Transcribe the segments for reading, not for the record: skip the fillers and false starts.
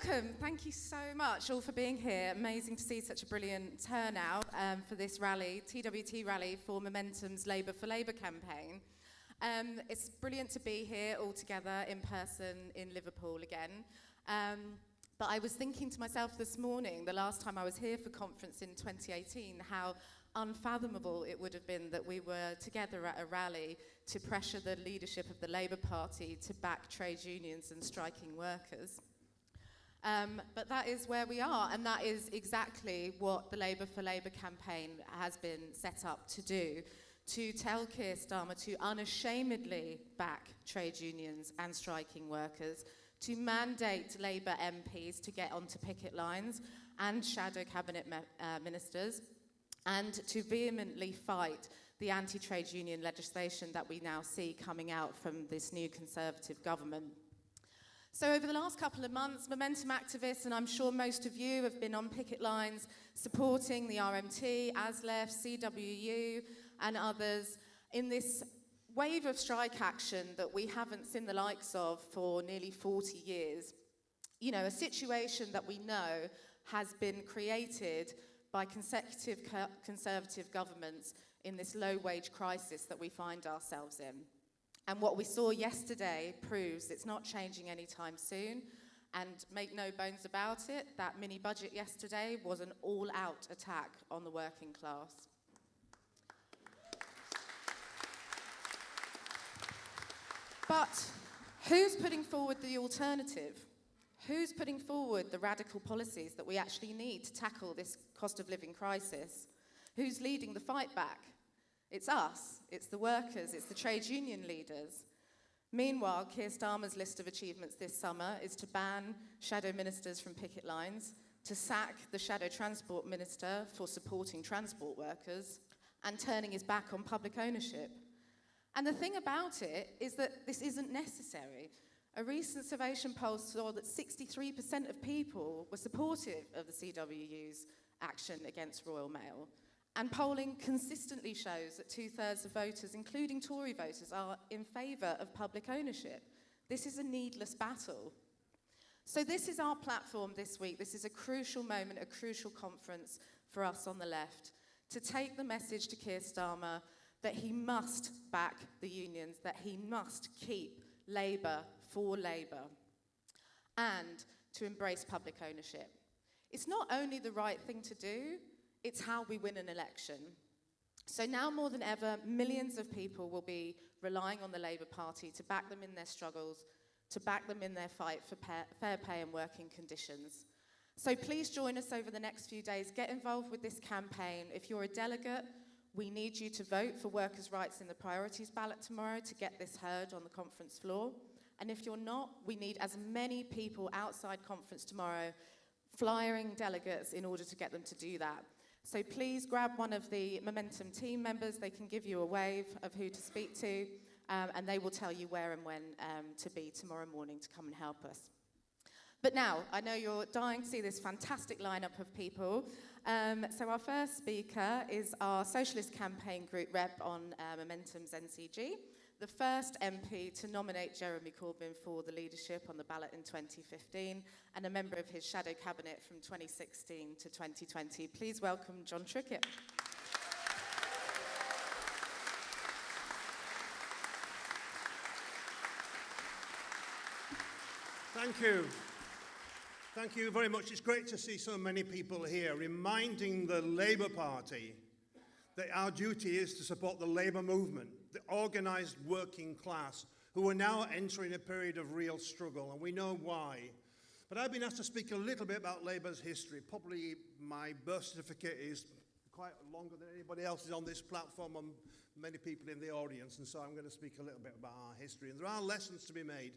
Welcome. Thank you so much all for being here. Amazing to see such a brilliant turnout for this rally, TWT rally for Momentum's Labour for Labour campaign. It's brilliant to be here all together in person in Liverpool again. But I was thinking to myself this morning, the last time I was here for conference in 2018, how unfathomable it would have been that we were together at a rally to pressure the leadership of the Labour Party to back trade unions and striking workers. But that is where we are, and that is exactly what the Labour for Labour campaign has been set up to do, to tell Keir Starmer to unashamedly back trade unions and striking workers, to mandate Labour MPs to get onto picket lines and shadow cabinet ministers, and to vehemently fight the anti-trade union legislation that we now see coming out from this new Conservative government. So over the last couple of months, Momentum activists, and I'm sure most of you have been on picket lines supporting the RMT, ASLEF, CWU and others in this wave of strike action that we haven't seen the likes of for nearly 40 years. You know, a situation that we know has been created by consecutive Conservative governments in this low-wage crisis that we find ourselves in. And what we saw yesterday proves it's not changing anytime soon. And make no bones about it, that mini-budget yesterday was an all-out attack on the working class. But who's putting forward the alternative? Who's putting forward the radical policies that we actually need to tackle this cost of living crisis? Who's leading the fight back? It's us, it's the workers, it's the trade union leaders. Meanwhile, Keir Starmer's list of achievements this summer is to ban shadow ministers from picket lines, to sack the shadow transport minister for supporting transport workers, and turning his back on public ownership. And the thing about it is that this isn't necessary. A recent Survation poll saw that 63% of people were supportive of the CWU's action against Royal Mail. And polling consistently shows that 2/3 of voters, including Tory voters, are in favour of public ownership. This is a needless battle. So this is our platform this week. This is a crucial moment, a crucial conference for us on the left, to take the message to Keir Starmer that he must back the unions, that he must keep Labour for Labour, and to embrace public ownership. It's not only the right thing to do, it's how we win an election. So now more than ever, millions of people will be relying on the Labour Party to back them in their struggles, to back them in their fight for fair pay and working conditions. So please join us over the next few days. Get involved with this campaign. If you're a delegate, we need you to vote for workers' rights in the priorities ballot tomorrow to get this heard on the conference floor. And if you're not, we need as many people outside conference tomorrow flyering delegates in order to get them to do that. So please grab one of the Momentum team members. They can give you a wave of who to speak to, and they will tell you where and when to be tomorrow morning to come and help us. But now, I know you're dying to see this fantastic lineup of people. So our first speaker is our Socialist Campaign Group rep on Momentum's NCG, the first MP to nominate Jeremy Corbyn for the leadership on the ballot in 2015, and a member of his shadow cabinet from 2016 to 2020. Please welcome Jon Trickett. Thank you. Thank you very much. It's great to see so many people here, reminding the Labour Party that our duty is to support the labour movement, the organised working class, who are now entering a period of real struggle, and we know why. But I've been asked to speak a little bit about Labour's history. Probably my birth certificate is quite longer than anybody else's on this platform, and many people in the audience, and so I'm going to speak a little bit about our history. And there are lessons to be made.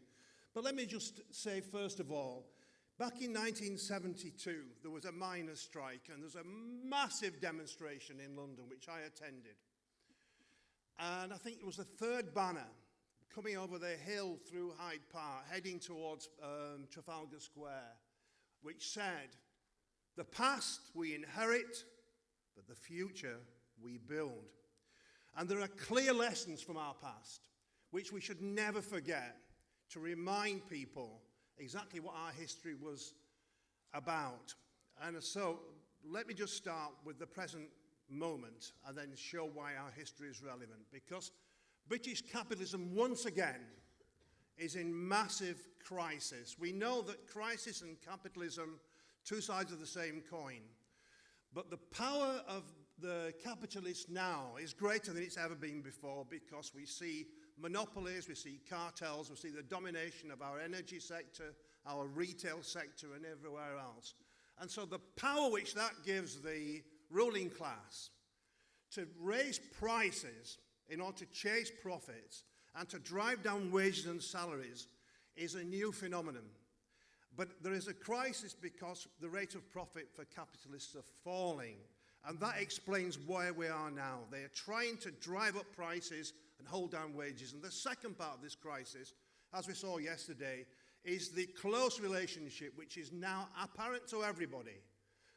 But let me just say, first of all, back in 1972, there was a miners' strike, and there was a massive demonstration in London, which I attended. And I think it was the third banner coming over the hill through Hyde Park, heading towards Trafalgar Square, which said, "The past we inherit, but the future we build." And there are clear lessons from our past, which we should never forget, to remind people exactly what our history was about. And so let me just start with the present moment and then show why our history is relevant. Because British capitalism, once again, is in massive crisis. We know that crisis and capitalism, two sides of the same coin. But the power of the capitalists now is greater than it's ever been before, because we see monopolies, we see cartels, we see the domination of our energy sector, our retail sector, and everywhere else. And so the power which that gives the ruling class to raise prices in order to chase profits and to drive down wages and salaries is a new phenomenon. But there is a crisis because the rate of profit for capitalists are falling. And that explains where we are now. They are trying to drive up prices and hold down wages. And the second part of this crisis, as we saw yesterday, is the close relationship, which is now apparent to everybody,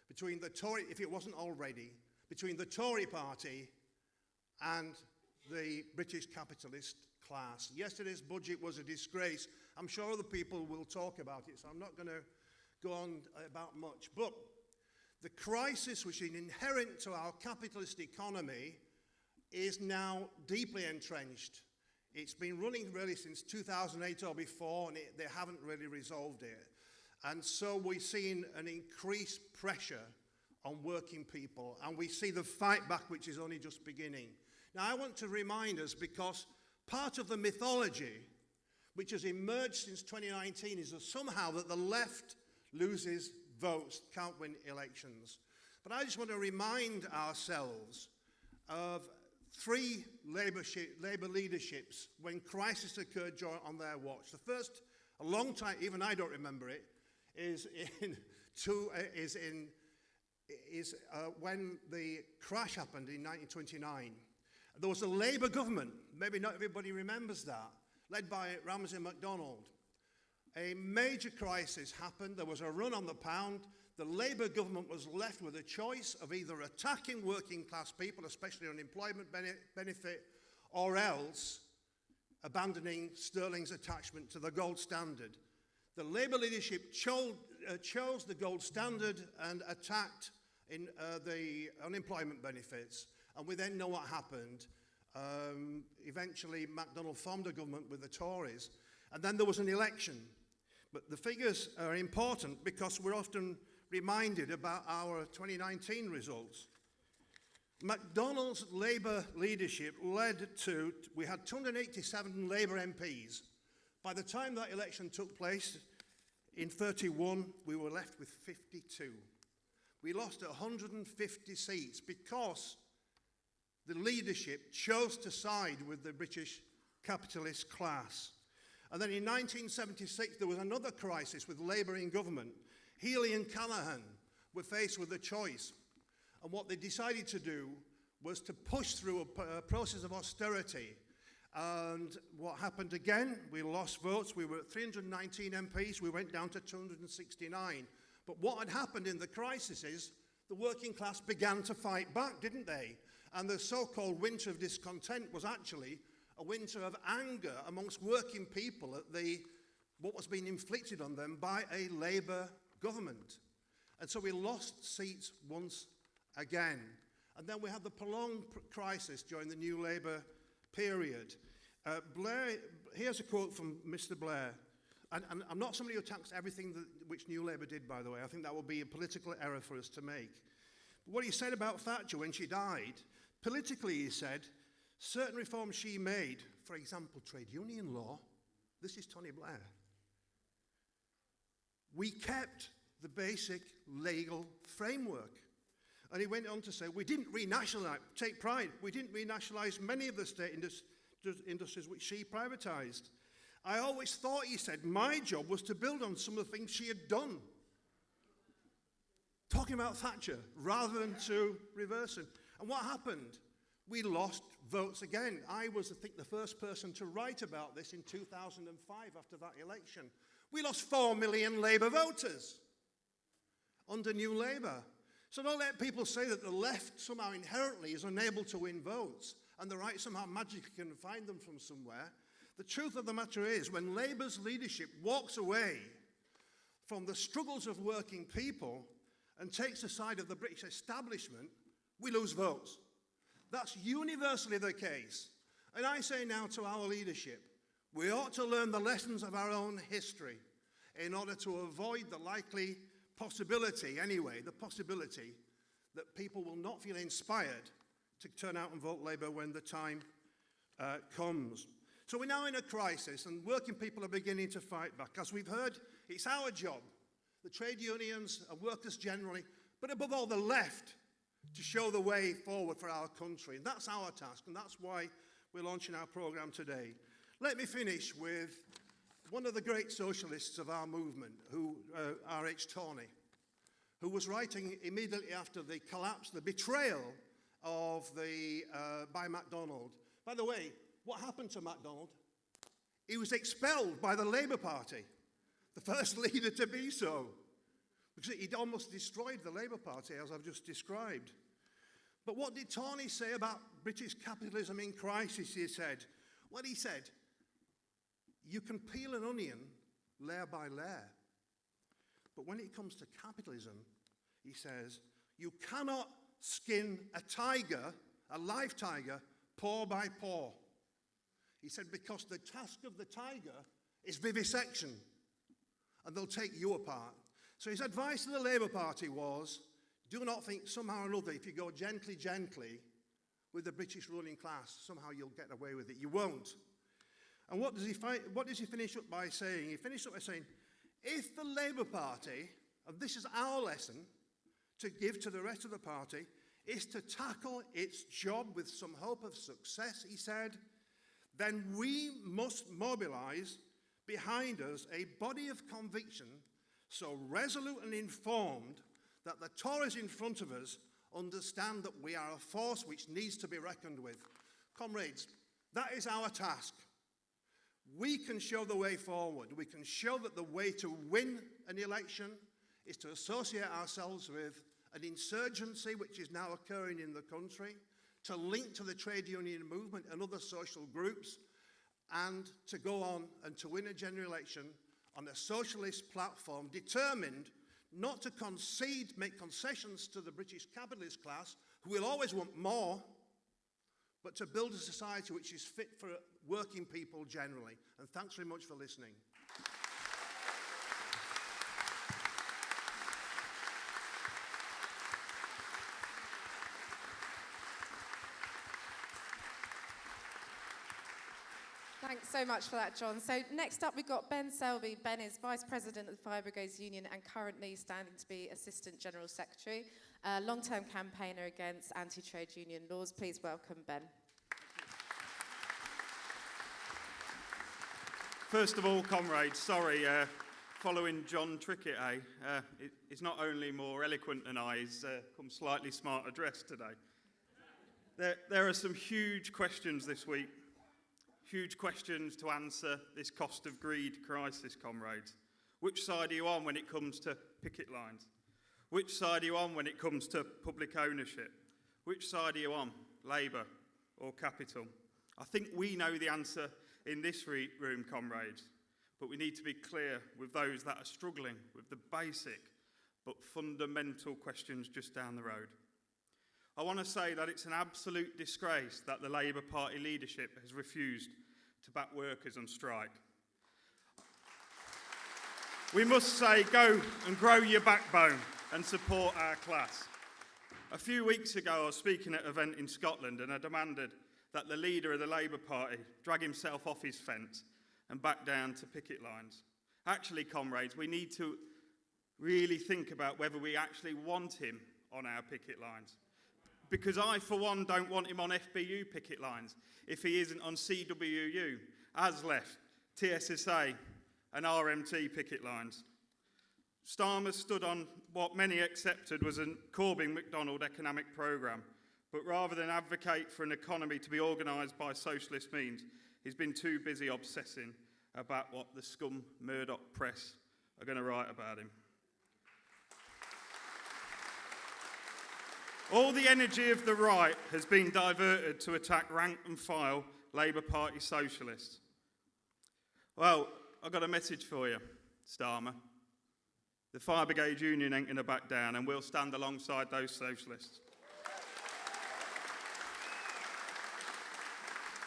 between the Tory, if it wasn't already, between the Tory party and the British capitalist class. Yesterday's budget was a disgrace. I'm sure other people will talk about it, so I'm not going to go on about much. But the crisis which is inherent to our capitalist economy is now deeply entrenched. It's been running really since 2008 or before, and they haven't really resolved it. And so we're seeing an increased pressure on working people, and we see the fight back, which is only just beginning. Now, I want to remind us, because part of the mythology which has emerged since 2019 is that somehow that the left loses votes, can't win elections. But I just want to remind ourselves of three Labour leaderships when crisis occurred on their watch. The first, a long time, even I don't remember it, is when the crash happened in 1929. There was a Labour government, maybe not everybody remembers that, led by Ramsay McDonnell. A major crisis happened, there was a run on the pound. The Labour government was left with a choice of either attacking working class people, especially unemployment benefit, or else abandoning sterling's attachment to the gold standard. The Labour leadership chose the gold standard and attacked in the unemployment benefits. And we then know what happened. Eventually, McDonnell formed a government with the Tories. And then there was an election. But the figures are important because we're often reminded about our 2019 results. McDonnell's Labour leadership led to, we had 287 Labour MPs. By the time that election took place in 31, we were left with 52. We lost 150 seats because the leadership chose to side with the British capitalist class. And then in 1976, there was another crisis with Labour in government. Healy and Callaghan were faced with a choice. And what they decided to do was to push through a process of austerity. And what happened again? We lost votes. We were at 319 MPs. We went down to 269. But what had happened in the crisis is the working class began to fight back, didn't they? And the so-called winter of discontent was actually a winter of anger amongst working people at what was being inflicted on them by a Labour government. And so we lost seats once again. And then we had the prolonged crisis during the New Labour period. Blair, here's a quote from Mr. Blair. And I'm not somebody who attacks everything which New Labour did, by the way. I think that would be a political error for us to make. But what he said about Thatcher when she died, politically, he said, certain reforms she made, for example, trade union law, this is Tony Blair. We kept the basic legal framework. And he went on to say, we didn't renationalise, take pride, we didn't renationalise many of the state industries which she privatised. I always thought, he said, my job was to build on some of the things she had done. Talking about Thatcher, rather than to reverse it. And what happened? We lost votes again. I was, I think, the first person to write about this in 2005 after that election. We lost 4 million Labour voters under New Labour. So don't let people say that the left somehow inherently is unable to win votes and the right somehow magically can find them from somewhere. The truth of the matter is, when Labour's leadership walks away from the struggles of working people and takes the side of the British establishment, we lose votes. That's universally the case. And I say now to our leadership, we ought to learn the lessons of our own history in order to avoid the likely possibility, anyway, the possibility that people will not feel inspired to turn out and vote Labour when the time comes. So we're now in a crisis, and working people are beginning to fight back. As we've heard, it's our job, the trade unions and workers generally, but above all the left, to show the way forward for our country. And that's our task, and that's why we're launching our programme today. Let me finish with one of the great socialists of our movement, R.H. Tawney, who was writing immediately after the collapse, the betrayal of by McDonnell. By the way, what happened to McDonnell? He was expelled by the Labour Party, the first leader to be so, because he'd almost destroyed the Labour Party, as I've just described. But what did Tawney say about British capitalism in crisis, he said? Well, he said, you can peel an onion layer by layer. But when it comes to capitalism, he says, you cannot skin a tiger, a live tiger, paw by paw. He said, because the task of the tiger is vivisection, and they'll take you apart. So his advice to the Labour Party was, do not think somehow or another, if you go gently with the British ruling class, somehow you'll get away with it. You won't. And what does he finish up by saying? He finished up by saying, if the Labour Party, and this is our lesson to give to the rest of the party, is to tackle its job with some hope of success, he said, then we must mobilise behind us a body of conviction so resolute and informed that the Tories in front of us understand that we are a force which needs to be reckoned with. Comrades, that is our task. We can show the way forward. We can show that the way to win an election is to associate ourselves with an insurgency which is now occurring in the country, to link to the trade union movement and other social groups, and to go on and to win a general election on a socialist platform determined not to make concessions to the British capitalist class, who will always want more, but to build a society which is fit for working people generally. And thanks very much for listening. Thanks so much for that, John. So next up, we've got Ben Selby. Ben is Vice President of the Fire Brigades Union and currently standing to be Assistant General Secretary, a long-term campaigner against anti-trade union laws. Please welcome Ben. First of all, comrades, sorry, following Jon Trickett, he's not only more eloquent than I, he's come slightly smarter dressed today. There are some huge questions this week. Huge questions to answer this cost of greed crisis, comrades. Which side are you on when it comes to picket lines? Which side are you on when it comes to public ownership? Which side are you on, Labour or Capital? I think we know the answer in this room, comrades, but we need to be clear with those that are struggling with the basic but fundamental questions just down the road. I want to say that it's an absolute disgrace that the Labour Party leadership has refused to back workers on strike. We must say, go and grow your backbone and support our class. A few weeks ago, I was speaking at an event in Scotland and I demanded that the leader of the Labour Party drag himself off his fence and back down to picket lines. Actually, comrades, we need to really think about whether we actually want him on our picket lines. Because I, for one, don't want him on FBU picket lines if he isn't on CWU, ASLEF, TSSA and RMT picket lines. Starmer stood on what many accepted was a Corbyn McDonnell economic programme, but rather than advocate for an economy to be organised by socialist means, he's been too busy obsessing about what the scum Murdoch press are going to write about him. All the energy of the right has been diverted to attack rank and file Labour Party socialists. Well, I've got a message for you, Starmer. The Fire Brigade Union ain't going to back down, and we'll stand alongside those socialists.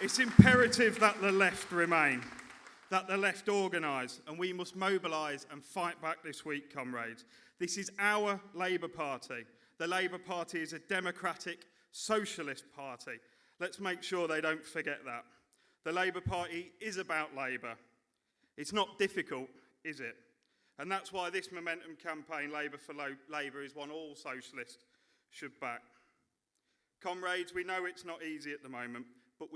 It's imperative that the left remain, that the left organise, and we must mobilise and fight back this week, comrades. This is our Labour Party. The Labour Party is a democratic, socialist party. Let's make sure they don't forget that. The Labour Party is about Labour. It's not difficult, is it? And that's why this Momentum campaign, Labour for Labour, is one all socialists should back. Comrades, we know it's not easy at the moment, but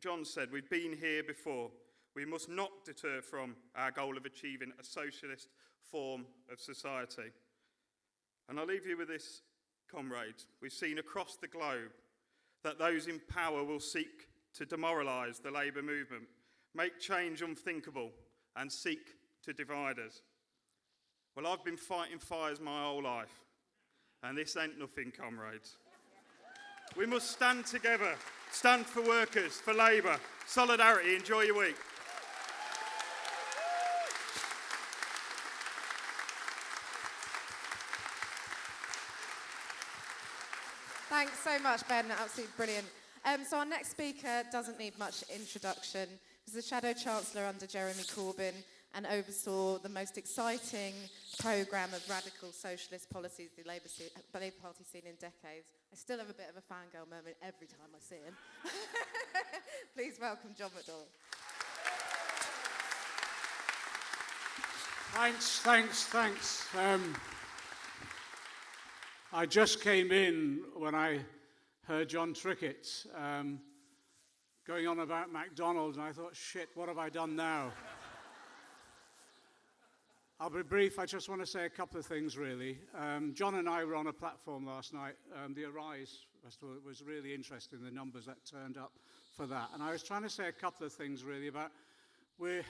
John said, we've been here before. We must not deter from our goal of achieving a socialist form of society. And I'll leave you with this, comrades. We've seen across the globe that those in power will seek to demoralise the Labour movement, make change unthinkable, and seek to divide us. Well, I've been fighting fires my whole life, and this ain't nothing, comrades. We must stand together, stand for workers, for Labour. Solidarity, enjoy your week. Thanks so much, Ben. Absolutely brilliant. So our next speaker doesn't need much introduction. He's the Shadow Chancellor under Jeremy Corbyn and oversaw the most exciting programme of radical socialist policies the Labour Party's seen in decades. I still have a bit of a fangirl moment every time I see him. Please welcome Jon McDonnell. Thanks. I just came in when I heard Jon Trickett going on about McDonald's, and I thought, shit, what have I done now? I'll be brief. I just want to say a couple of things, really. John and I were on a platform last night. The Arise Festival. It was really interesting, the numbers that turned up for that. And I was trying to say a couple of things, really, about we're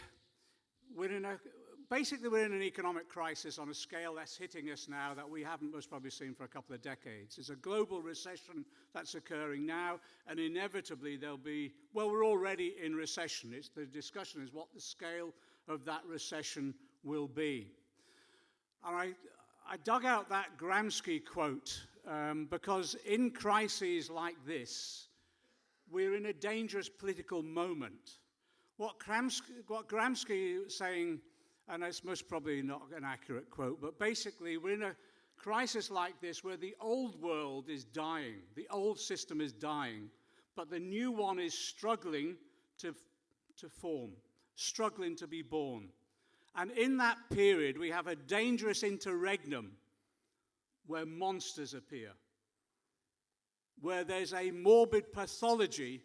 in an economic crisis on a scale that's hitting us now that we haven't most probably seen for a couple of decades. It's a global recession that's occurring now, and inevitably there'll be, well, we're already in recession. The discussion is what the scale of that recession will be. And I dug out that Gramsci quote because in crises like this, we're in a dangerous political moment. What Gramsci is saying, and it's most probably not an accurate quote, but basically we're in a crisis like this where the old world is dying, the old system is dying, but the new one is struggling to form, struggling to be born. And in that period, we have a dangerous interregnum where monsters appear, where there's a morbid pathology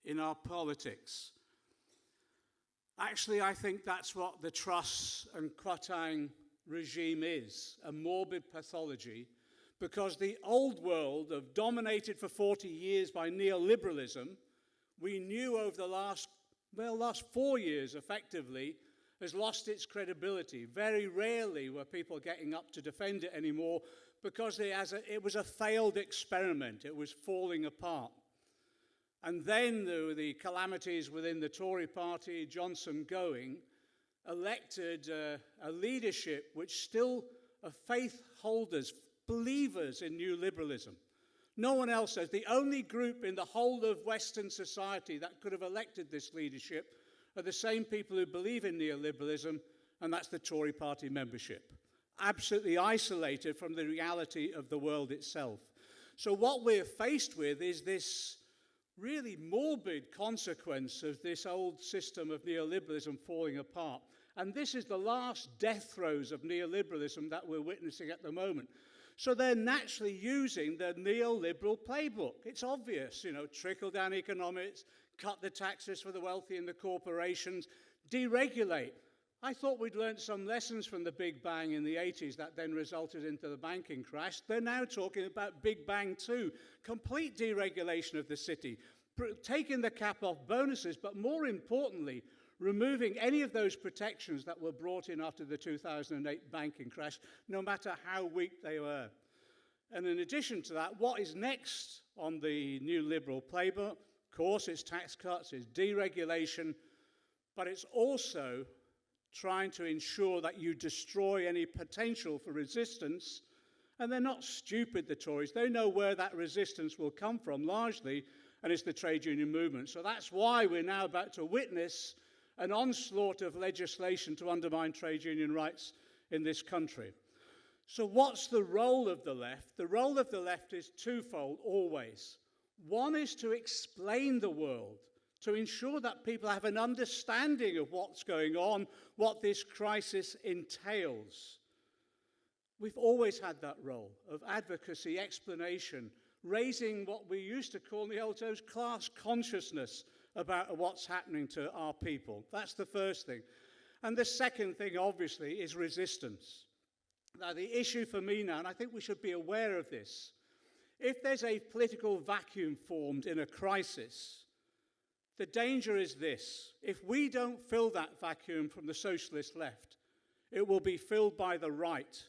in our politics. Actually, I think that's what the Truss and Kwarteng regime is, a morbid pathology, because the old world, dominated for 40 years by neoliberalism, we knew over the last 4 years, effectively, has lost its credibility. Very rarely were people getting up to defend it anymore because it was a failed experiment. It was falling apart. And then there were the calamities within the Tory party, Johnson going, elected a leadership which still are faith holders, believers in new liberalism. No one else has. The only group in the whole of Western society that could have elected this leadership are the same people who believe in neoliberalism, and that's the Tory party membership. Absolutely isolated from the reality of the world itself. So what we're faced with is this really morbid consequence of this old system of neoliberalism falling apart. And this is the last death throes of neoliberalism that we're witnessing at the moment. So they're naturally using the neoliberal playbook. It's obvious, trickle-down economics, cut the taxes for the wealthy and the corporations, deregulate. I thought we'd learned some lessons from the Big Bang in the 80s that then resulted into the banking crash. They're now talking about Big Bang 2, complete deregulation of the city, taking the cap off bonuses, but more importantly, removing any of those protections that were brought in after the 2008 banking crash, no matter how weak they were. And in addition to that, what is next on the new liberal playbook? Of course, it's tax cuts, it's deregulation, but it's also trying to ensure that you destroy any potential for resistance. And they're not stupid, the Tories. They know where that resistance will come from, largely, and it's the trade union movement. So that's why we're now about to witness an onslaught of legislation to undermine trade union rights in this country. So what's the role of the left? The role of the left is twofold, always. One is to explain the world, to ensure that people have an understanding of what's going on, what this crisis entails. We've always had that role of advocacy, explanation, raising what we used to call in the old days class consciousness about what's happening to our people. That's the first thing. And the second thing, obviously, is resistance. Now, the issue for me now, and I think we should be aware of this, if there's a political vacuum formed in a crisis, the danger is this. If we don't fill that vacuum from the socialist left, it will be filled by the right.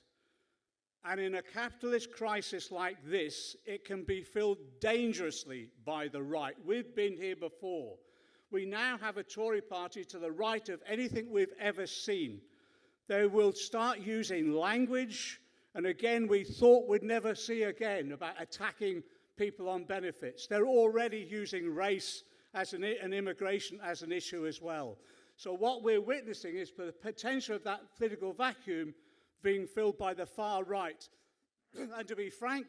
And in a capitalist crisis like this, it can be filled dangerously by the right. We've been here before. We now have a Tory party to the right of anything we've ever seen. They will start using language, and again, we thought we'd never see again about attacking people on benefits. They're already using race and immigration as an issue as well. So what we're witnessing is the potential of that political vacuum being filled by the far right. And to be frank,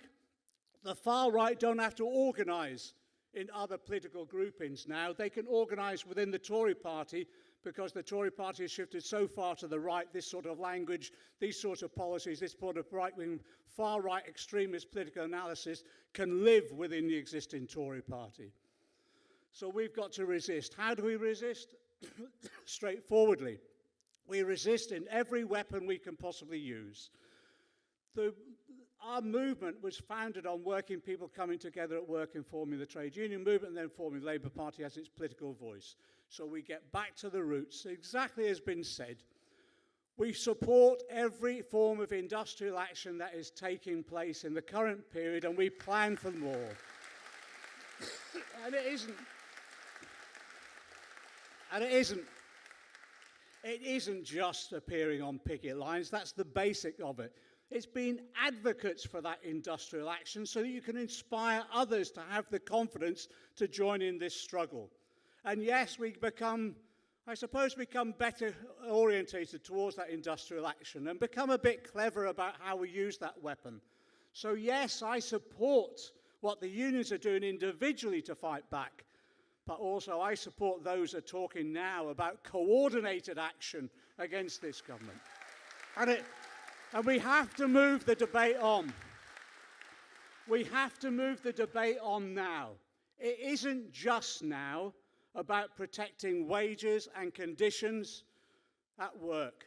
the far right don't have to organise in other political groupings now. They can organise within the Tory party because the Tory party has shifted so far to the right, this sort of language, these sorts of policies, this sort of right-wing, far-right extremist political analysis can live within the existing Tory party. So we've got to resist. How do we resist? Straightforwardly. We resist in every weapon we can possibly use. Our movement was founded on working people coming together at work and forming the trade union movement and then forming the Labour Party as its political voice. So we get back to the roots. Exactly as has been said, we support every form of industrial action that is taking place in the current period, and we plan for more. And it isn't just appearing on picket lines. That's the basic of it. It's been advocates for that industrial action so that you can inspire others to have the confidence to join in this struggle. And yes, we become better orientated towards that industrial action and become a bit clever about how we use that weapon. So yes, I support what the unions are doing individually to fight back, but also I support those who are talking now about coordinated action against this government. And we have to move the debate on. We have to move the debate on now. It isn't just now about protecting wages and conditions at work.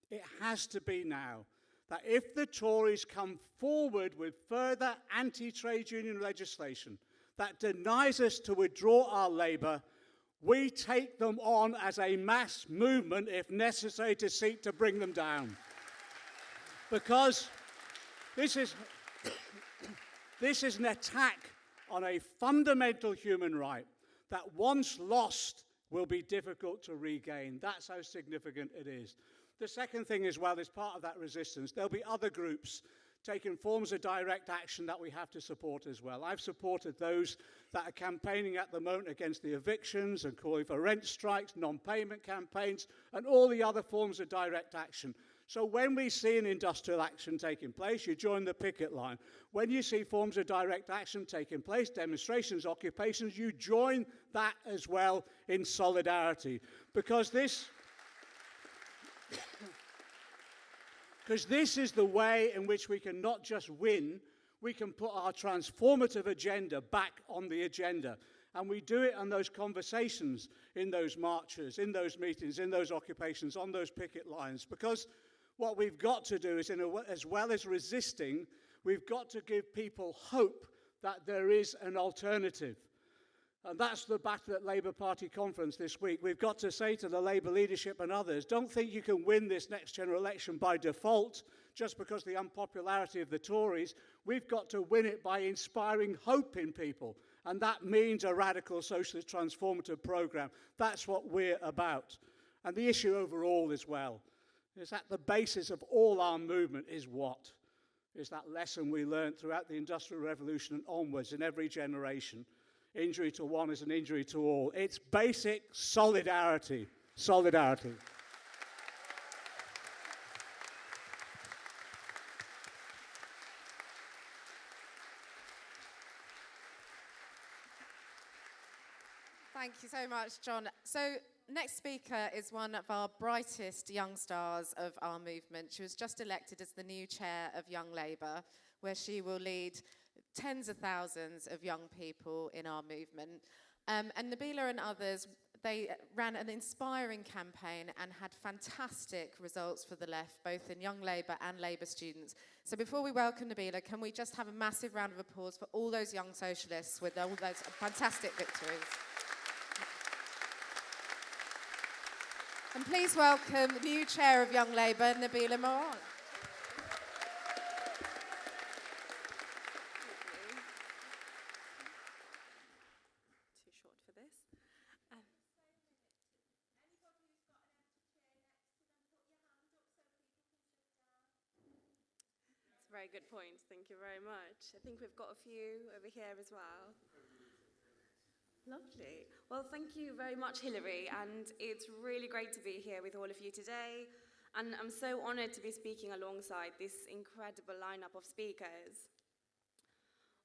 It has to be now. That if the Tories come forward with further anti-trade union legislation that denies us to withdraw our labour, we take them on as a mass movement, if necessary, to seek to bring them down. Because this is an attack on a fundamental human right that once lost will be difficult to regain. That's how significant it is. The second thing as well is part of that resistance. There'll be other groups taking forms of direct action that we have to support as well. I've supported those that are campaigning at the moment against the evictions and calling for rent strikes, non-payment campaigns, and all the other forms of direct action. So when we see an industrial action taking place, you join the picket line. When you see forms of direct action taking place, demonstrations, occupations, you join that as well in solidarity. Because this is the way in which we can not just win, we can put our transformative agenda back on the agenda. And we do it on those conversations, in those marches, in those meetings, in those occupations, on those picket lines. Because what we've got to do is, as well as resisting, we've got to give people hope that there is an alternative. And that's the battle at Labour Party conference this week. We've got to say to the Labour leadership and others, don't think you can win this next general election by default, just because of the unpopularity of the Tories. We've got to win it by inspiring hope in people. And that means a radical socialist transformative programme. That's what we're about. And the issue overall as well is that the basis of all our movement is what? Is that lesson we learned throughout the Industrial Revolution and onwards in every generation. Injury to one is an injury to all. It's basic solidarity. Solidarity. Thank you so much, John. So, next speaker is one of our brightest young stars of our movement. She was just elected as the new chair of Young Labour, where she will lead tens of thousands of young people in our movement. And Nabila and others, they ran an inspiring campaign and had fantastic results for the left, both in Young Labour and Labour students. So before we welcome Nabila, can we just have a massive round of applause for all those young socialists with all those fantastic victories? And please welcome the new chair of Young Labour, Nabila Moore. Too short for this. That's a very good point. Thank you very much. I think we've got a few over here as well. Lovely. Well, thank you very much, Hilary, and it's really great to be here with all of you today, and I'm so honoured to be speaking alongside this incredible lineup of speakers.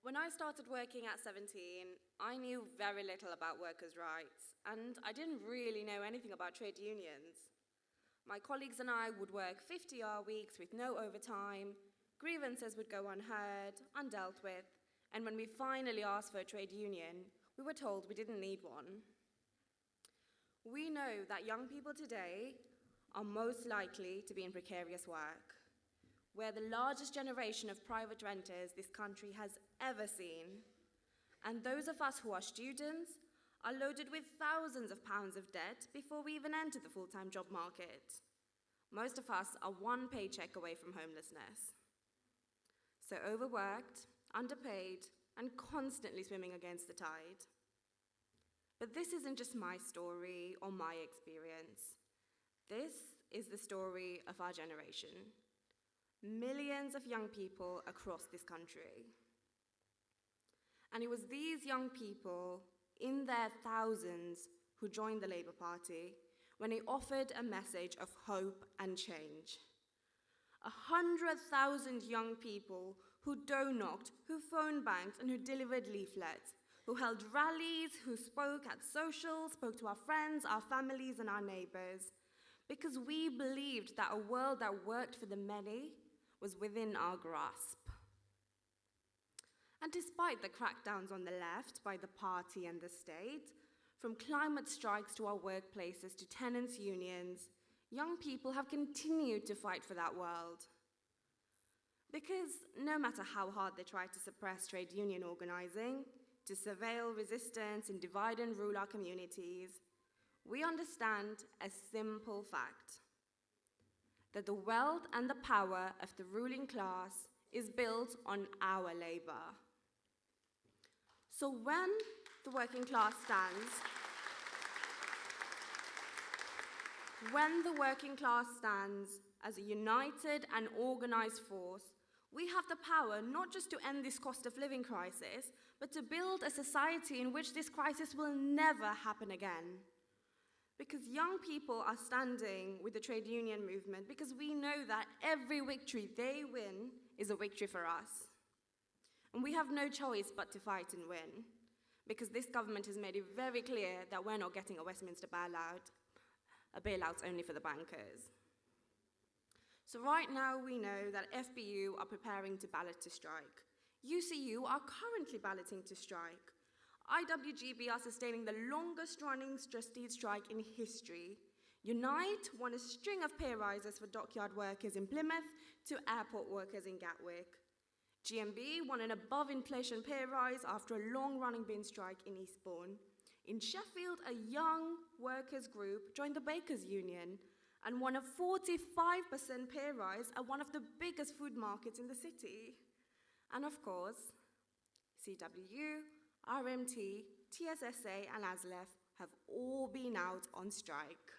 When I started working at 17, I knew very little about workers' rights, and I didn't really know anything about trade unions. My colleagues and I would work 50-hour weeks with no overtime, grievances would go unheard, undealt with, and when we finally asked for a trade union, we were told we didn't need one. We know that young people today are most likely to be in precarious work. We're the largest generation of private renters this country has ever seen. And those of us who are students are loaded with thousands of pounds of debt before we even enter the full-time job market. Most of us are one paycheck away from homelessness. So overworked, underpaid, and constantly swimming against the tide. But this isn't just my story or my experience. This is the story of our generation. Millions of young people across this country. And it was these young people, in their thousands, who joined the Labour Party when it offered a message of hope and change. 100,000 young people who door-knocked, who phone-banked, and who delivered leaflets, who held rallies, who spoke at socials, spoke to our friends, our families, and our neighbours, because we believed that a world that worked for the many was within our grasp. And despite the crackdowns on the left by the party and the state, from climate strikes to our workplaces to tenants' unions, young people have continued to fight for that world. Because no matter how hard they try to suppress trade union organising, to surveil resistance and divide and rule our communities, we understand a simple fact: that the wealth and the power of the ruling class is built on our labour. So when the working class stands as a united and organised force, we have the power not just to end this cost of living crisis, but to build a society in which this crisis will never happen again. Because young people are standing with the trade union movement because we know that every victory they win is a victory for us. And we have no choice but to fight and win, because this government has made it very clear that we're not getting a Westminster bailout. A bailout's only for the bankers. So right now we know that FBU are preparing to ballot to strike. UCU are currently balloting to strike. IWGB are sustaining the longest running trustees strike in history. Unite won a string of pay rises for dockyard workers in Plymouth to airport workers in Gatwick. GMB won an above-inflation pay rise after a long-running bin strike in Eastbourne. In Sheffield, a young workers group joined the Bakers Union and won a 45% pay rise at one of the biggest food markets in the city. And of course, CWU, RMT, TSSA and ASLEF have all been out on strike.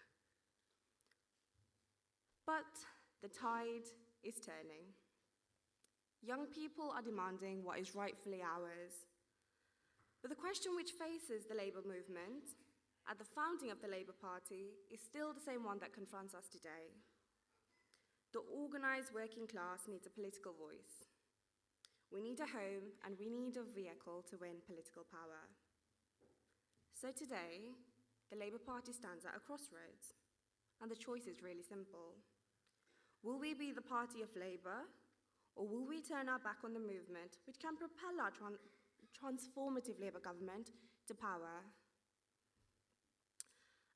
But the tide is turning. Young people are demanding what is rightfully ours. But the question which faces the Labour movement at the founding of the Labour Party is still the same one that confronts us today. The organised working class needs a political voice. We need a home and we need a vehicle to win political power. So today, the Labour Party stands at a crossroads, and the choice is really simple. Will we be the party of Labour, or will we turn our back on the movement which can propel our transformative Labour government to power?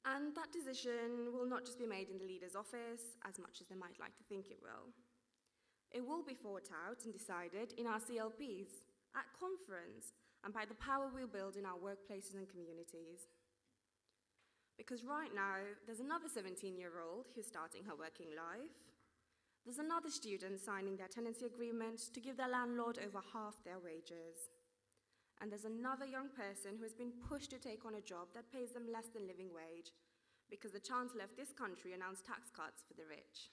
And that decision will not just be made in the leader's office, as much as they might like to think it will. It will be fought out and decided in our CLPs, at conference, and by the power we'll build in our workplaces and communities. Because right now, there's another 17-year-old who's starting her working life. There's another student signing their tenancy agreement to give their landlord over half their wages. And there's another young person who has been pushed to take on a job that pays them less than living wage because the Chancellor of this country announced tax cuts for the rich.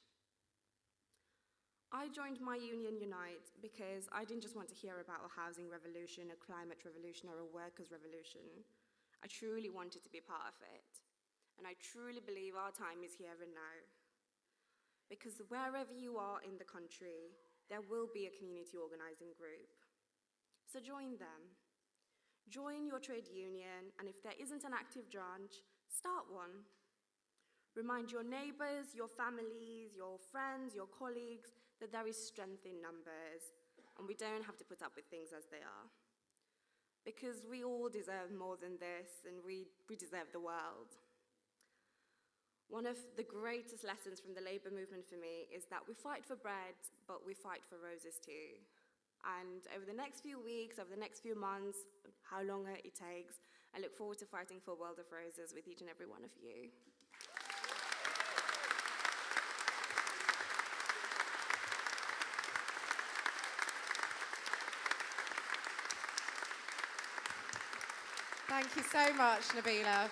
I joined my union Unite because I didn't just want to hear about a housing revolution, a climate revolution, or a workers' revolution. I truly wanted to be part of it. And I truly believe our time is here and now. Because wherever you are in the country, there will be a community organising group. So join them. Join your trade union, and if there isn't an active branch, start one. Remind your neighbours, your families, your friends, your colleagues that there is strength in numbers, and we don't have to put up with things as they are. Because we all deserve more than this, and we deserve the world. One of the greatest lessons from the Labour movement for me is that we fight for bread, but we fight for roses too. And over the next few weeks, over the next few months, how long it takes, I look forward to fighting for a world of roses with each and every one of you. Thank you so much, Nabila.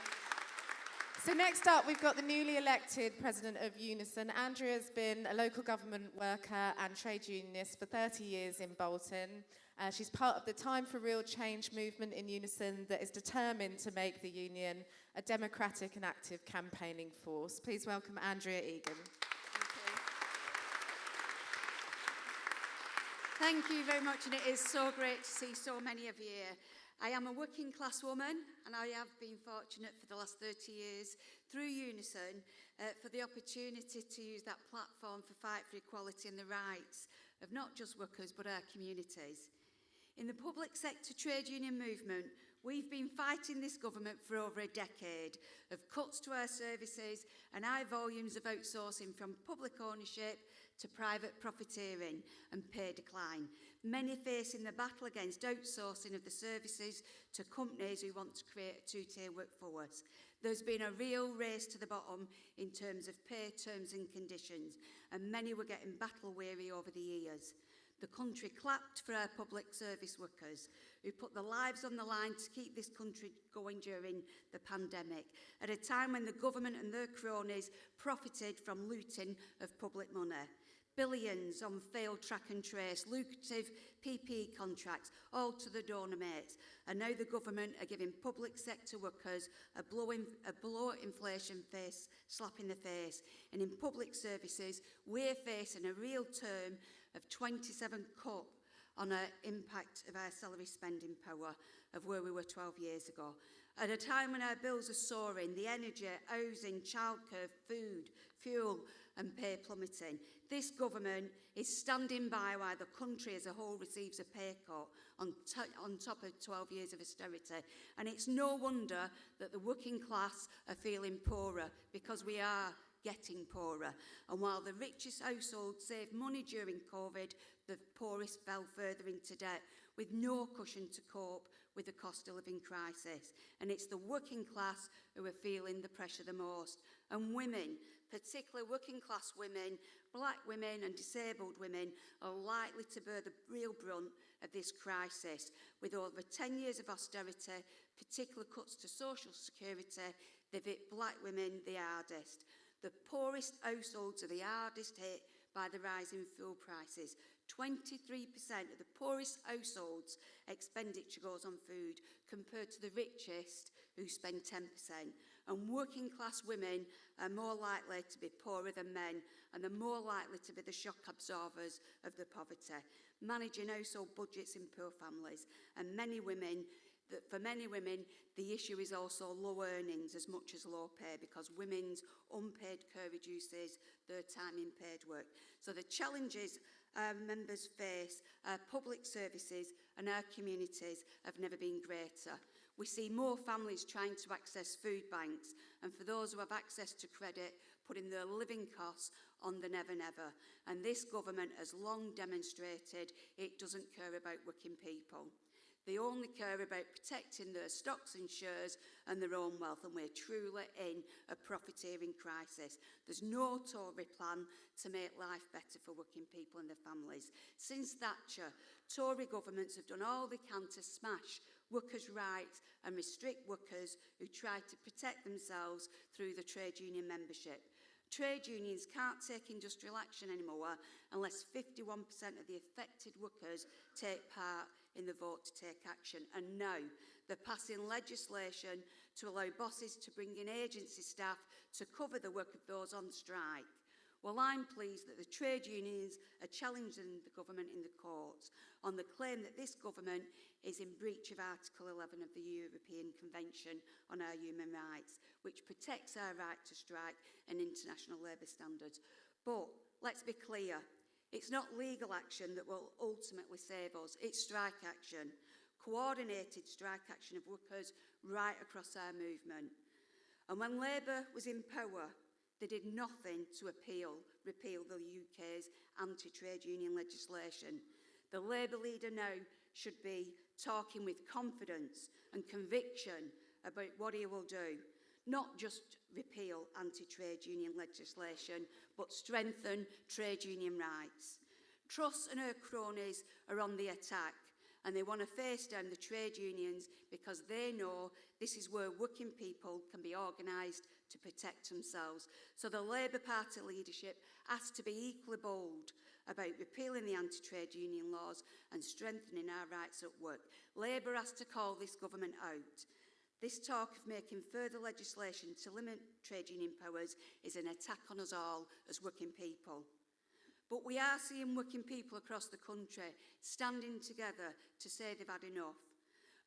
So next up, we've got the newly elected president of Unison. Andrea's been a local government worker and trade unionist for 30 years in Bolton. She's part of the Time for Real Change movement in Unison that is determined to make the union a democratic and active campaigning force. Please welcome Andrea Egan. Thank you very much, and it is so great to see so many of you here. I am a working class woman, and I have been fortunate for the last 30 years through Unison for the opportunity to use that platform for fight for equality and the rights of not just workers but our communities. In the public sector trade union movement, we've been fighting this government for over a decade of cuts to our services and high volumes of outsourcing from public ownership to private profiteering and pay decline. Many facing the battle against outsourcing of the services to companies who want to create a two-tier workforce. There's been a real race to the bottom in terms of pay terms and conditions, and many were getting battle weary over the years. The country clapped for our public service workers who put their lives on the line to keep this country going during the pandemic, at a time when the government and their cronies profited from looting of public money. Billions on failed track and trace, lucrative PPE contracts, all to the donor mates. And now the government are giving public sector workers a below inflation slap in the face. And in public services, we're facing a real term of 27 cut on our impact of our salary spending power of where we were 12 years ago. At a time when our bills are soaring, the energy, housing, childcare, food, fuel and pay plummeting, this government is standing by while the country as a whole receives a pay cut on top of 12 years of austerity. And it's no wonder that the working class are feeling poorer, because we are getting poorer. And while the richest households saved money during COVID, the poorest fell further into debt with no cushion to cope with the cost of living crisis. And it's the working class who are feeling the pressure the most. And women, particularly working class women, black women and disabled women, are likely to bear the real brunt of this crisis. With over 10 years of austerity, particular cuts to social security, they've hit black women the hardest. The poorest households are the hardest hit by the rise in fuel prices. 23% of the poorest households' expenditure goes on food, compared to the richest, who spend 10%. And working class women are more likely to be poorer than men, and they're more likely to be the shock absorbers of the poverty, managing household budgets in poor families. And for many women, the issue is also low earnings as much as low pay, because women's unpaid care reduces their time in paid work. So the challenges our members face, our public services and our communities have never been greater. We see more families trying to access food banks, and for those who have access to credit, putting their living costs on the never never. And this government has long demonstrated it doesn't care about working people. They only care about protecting their stocks and shares and their own wealth, and we're truly in a profiteering crisis. There's no Tory plan to make life better for working people and their families. Since Thatcher, Tory governments have done all they can to smash workers' rights and restrict workers who try to protect themselves through the trade union membership. Trade unions can't take industrial action anymore unless 51% of the affected workers take part in the vote to take action. And now they're passing legislation to allow bosses to bring in agency staff to cover the work of those on strike. Well, I'm pleased that the trade unions are challenging the government in the courts on the claim that this government is in breach of Article 11 of the European Convention on our Human Rights, which protects our right to strike and international labour standards. But let's be clear, it's not legal action that will ultimately save us, it's strike action. Coordinated strike action of workers right across our movement. And when Labour was in power, they did nothing to repeal the UK's anti-trade union legislation. The Labour leader now should be talking with confidence and conviction about what he will do. Not just repeal anti-trade union legislation, but strengthen trade union rights. Truss and her cronies are on the attack, and they want to face down the trade unions because they know this is where working people can be organised to protect themselves. So the Labour Party leadership has to be equally bold about repealing the anti-trade union laws and strengthening our rights at work. Labour has to call this government out. This talk of making further legislation to limit trade union powers is an attack on us all as working people. But we are seeing working people across the country standing together to say they've had enough.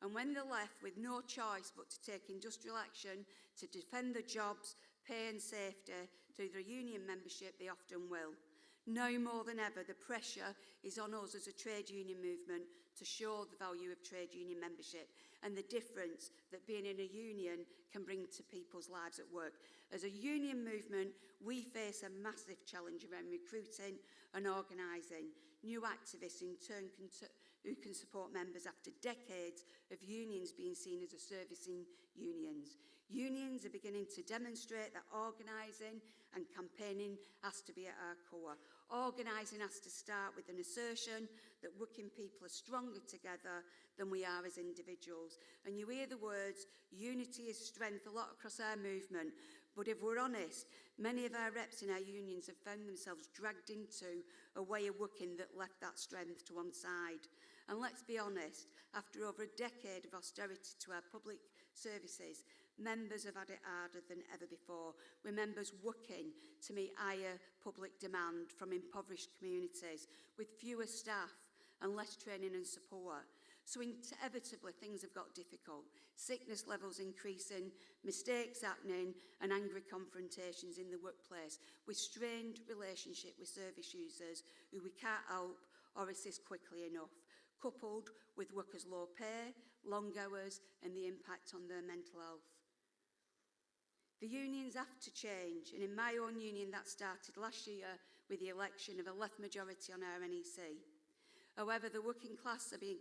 And when they're left with no choice but to take industrial action to defend their jobs, pay and safety through their union membership, they often will. Now more than ever, the pressure is on us as a trade union movement to show the value of trade union membership and the difference that being in a union can bring to people's lives at work. As a union movement, we face a massive challenge around recruiting and organising new activists in turn who can support members after decades of unions being seen as a servicing unions. Unions are beginning to demonstrate that organising and campaigning has to be at our core. Organising has to start with an assertion that working people are stronger together than we are as individuals. And you hear the words, unity is strength, a lot across our movement. But if we're honest, many of our reps in our unions have found themselves dragged into a way of working that left that strength to one side. And let's be honest, after over a decade of austerity to our public services, members have had it harder than ever before, with members working to meet higher public demand from impoverished communities, with fewer staff and less training and support. So inevitably things have got difficult. Sickness levels increasing, mistakes happening and angry confrontations in the workplace, with strained relationship with service users who we can't help or assist quickly enough, coupled with workers' low pay, long hours and the impact on their mental health. The unions have to change, and in my own union that started last year with the election of a left majority on our NEC. However, the working class are being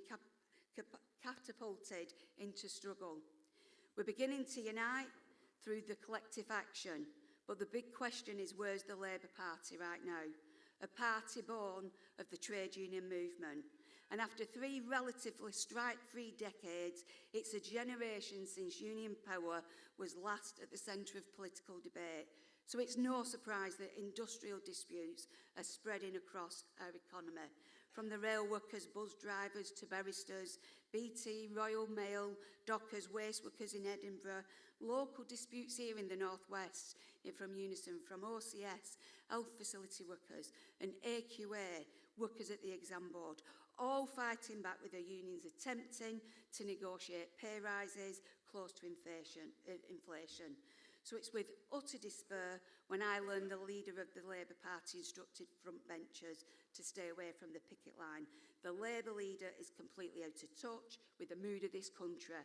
catapulted into struggle. We're beginning to unite through the collective action, but the big question is, where's the Labour Party right now? A party born of the trade union movement. And after 3 relatively strike-free decades, it's a generation since union power was last at the centre of political debate. So it's no surprise that industrial disputes are spreading across our economy, from the rail workers, bus drivers to barristers, BT, Royal Mail, dockers, waste workers in Edinburgh, local disputes here in the northwest, from Unison, from OCS, health facility workers and AQA, workers at the exam board, all fighting back with their unions attempting to negotiate pay rises close to inflation. So it's with utter despair when I learned the leader of the Labour Party instructed frontbenchers to stay away from the picket line. The Labour leader is completely out of touch with the mood of this country.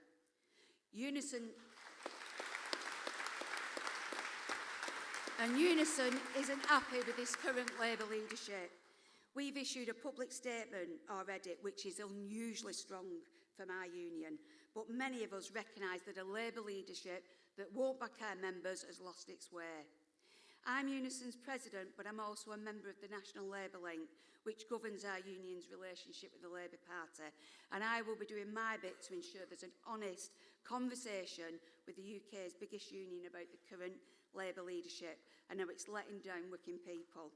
Unison isn't happy with this current Labour leadership. We've issued a public statement already, which is unusually strong for my union, but many of us recognise that a Labour leadership that won't back our members has lost its way. I'm Unison's president, but I'm also a member of the National Labour Link, which governs our union's relationship with the Labour Party, and I will be doing my bit to ensure there's an honest conversation with the UK's biggest union about the current Labour leadership and how it's letting down working people.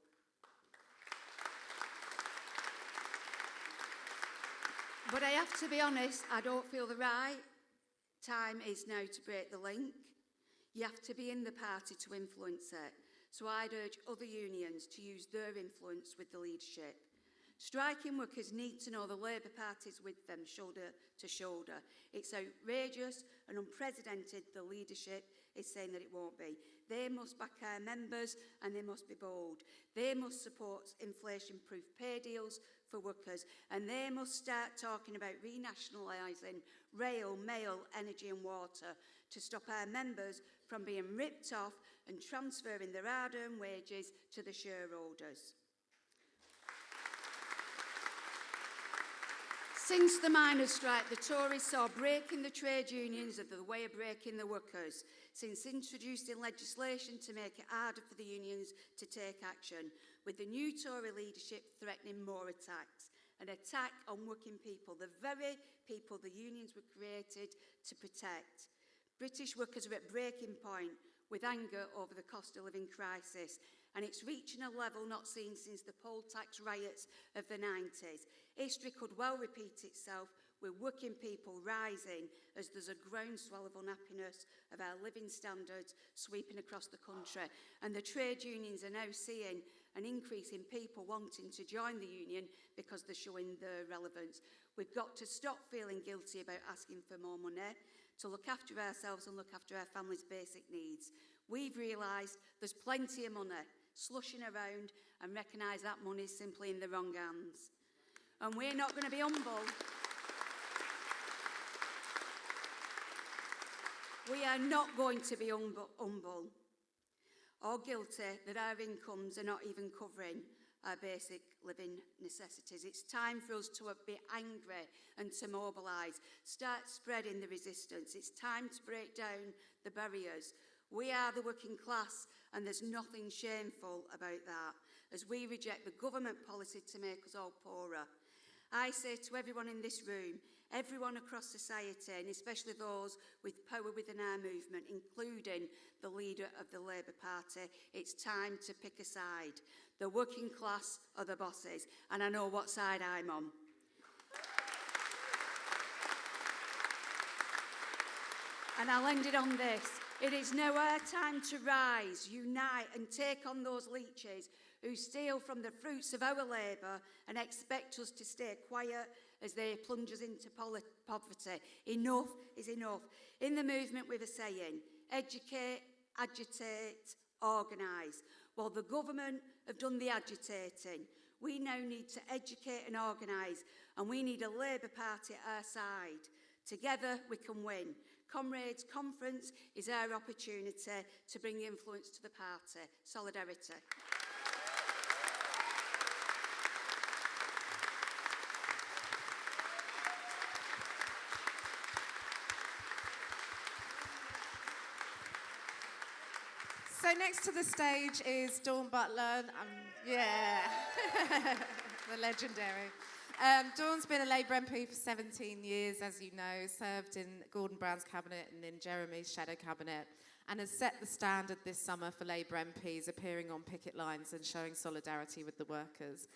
But I have to be honest, I don't feel the right time is now to break the link. You have to be in the party to influence it. So I'd urge other unions to use their influence with the leadership. Striking workers need to know the Labour Party's with them shoulder to shoulder. It's outrageous and unprecedented the leadership is saying that it won't be. They must back our members and they must be bold. They must support inflation-proof pay deals for workers, and they must start talking about renationalising rail, mail, energy and water to stop our members from being ripped off and transferring their hard-earned wages to the shareholders. Since the miners' strike, the Tories saw breaking the trade unions as the way of breaking the workers, since introducing legislation to make it harder for the unions to take action, with the new Tory leadership threatening more attacks. An attack on working people, the very people the unions were created to protect. British workers are at breaking point with anger over the cost of living crisis, and it's reaching a level not seen since the poll tax riots of the 90s. History could well repeat itself, with working people rising as there's a groundswell of unhappiness of our living standards sweeping across the country. And the trade unions are now seeing an increase in people wanting to join the union because they're showing their relevance. We've got to stop feeling guilty about asking for more money, to look after ourselves and look after our families' basic needs. We've realised there's plenty of money slushing around and recognise that money is simply in the wrong hands. And we're not going to be humble. We are not going to be humble or guilty that our incomes are not even covering our basic living necessities. It's time for us to be angry and to mobilise, start spreading the resistance. It's time to break down the barriers. We are the working class, and there's nothing shameful about that, as we reject the government policy to make us all poorer. I say to everyone in this room, everyone across society, and especially those with power within our movement, including the leader of the Labour Party, it's time to pick a side. The working class are the bosses, and I know what side I'm on. And I'll end it on this. It is now our time to rise, unite and take on those leeches who steal from the fruits of our labour and expect us to stay quiet as they plunge us into poverty. Enough is enough. In the movement we were saying, educate, agitate, organise. Well, the government have done the agitating. We now need to educate and organise, and we need a Labour Party at our side. Together we can win. Comrades, conference is our opportunity to bring influence to the party. Solidarity. So next to the stage is Dawn Butler. Yeah, the legendary. Dawn's been a Labour MP for 17 years, as you know, served in Gordon Brown's cabinet and in Jeremy's shadow cabinet. and has set the standard this summer for Labour MPs appearing on picket lines and showing solidarity with the workers.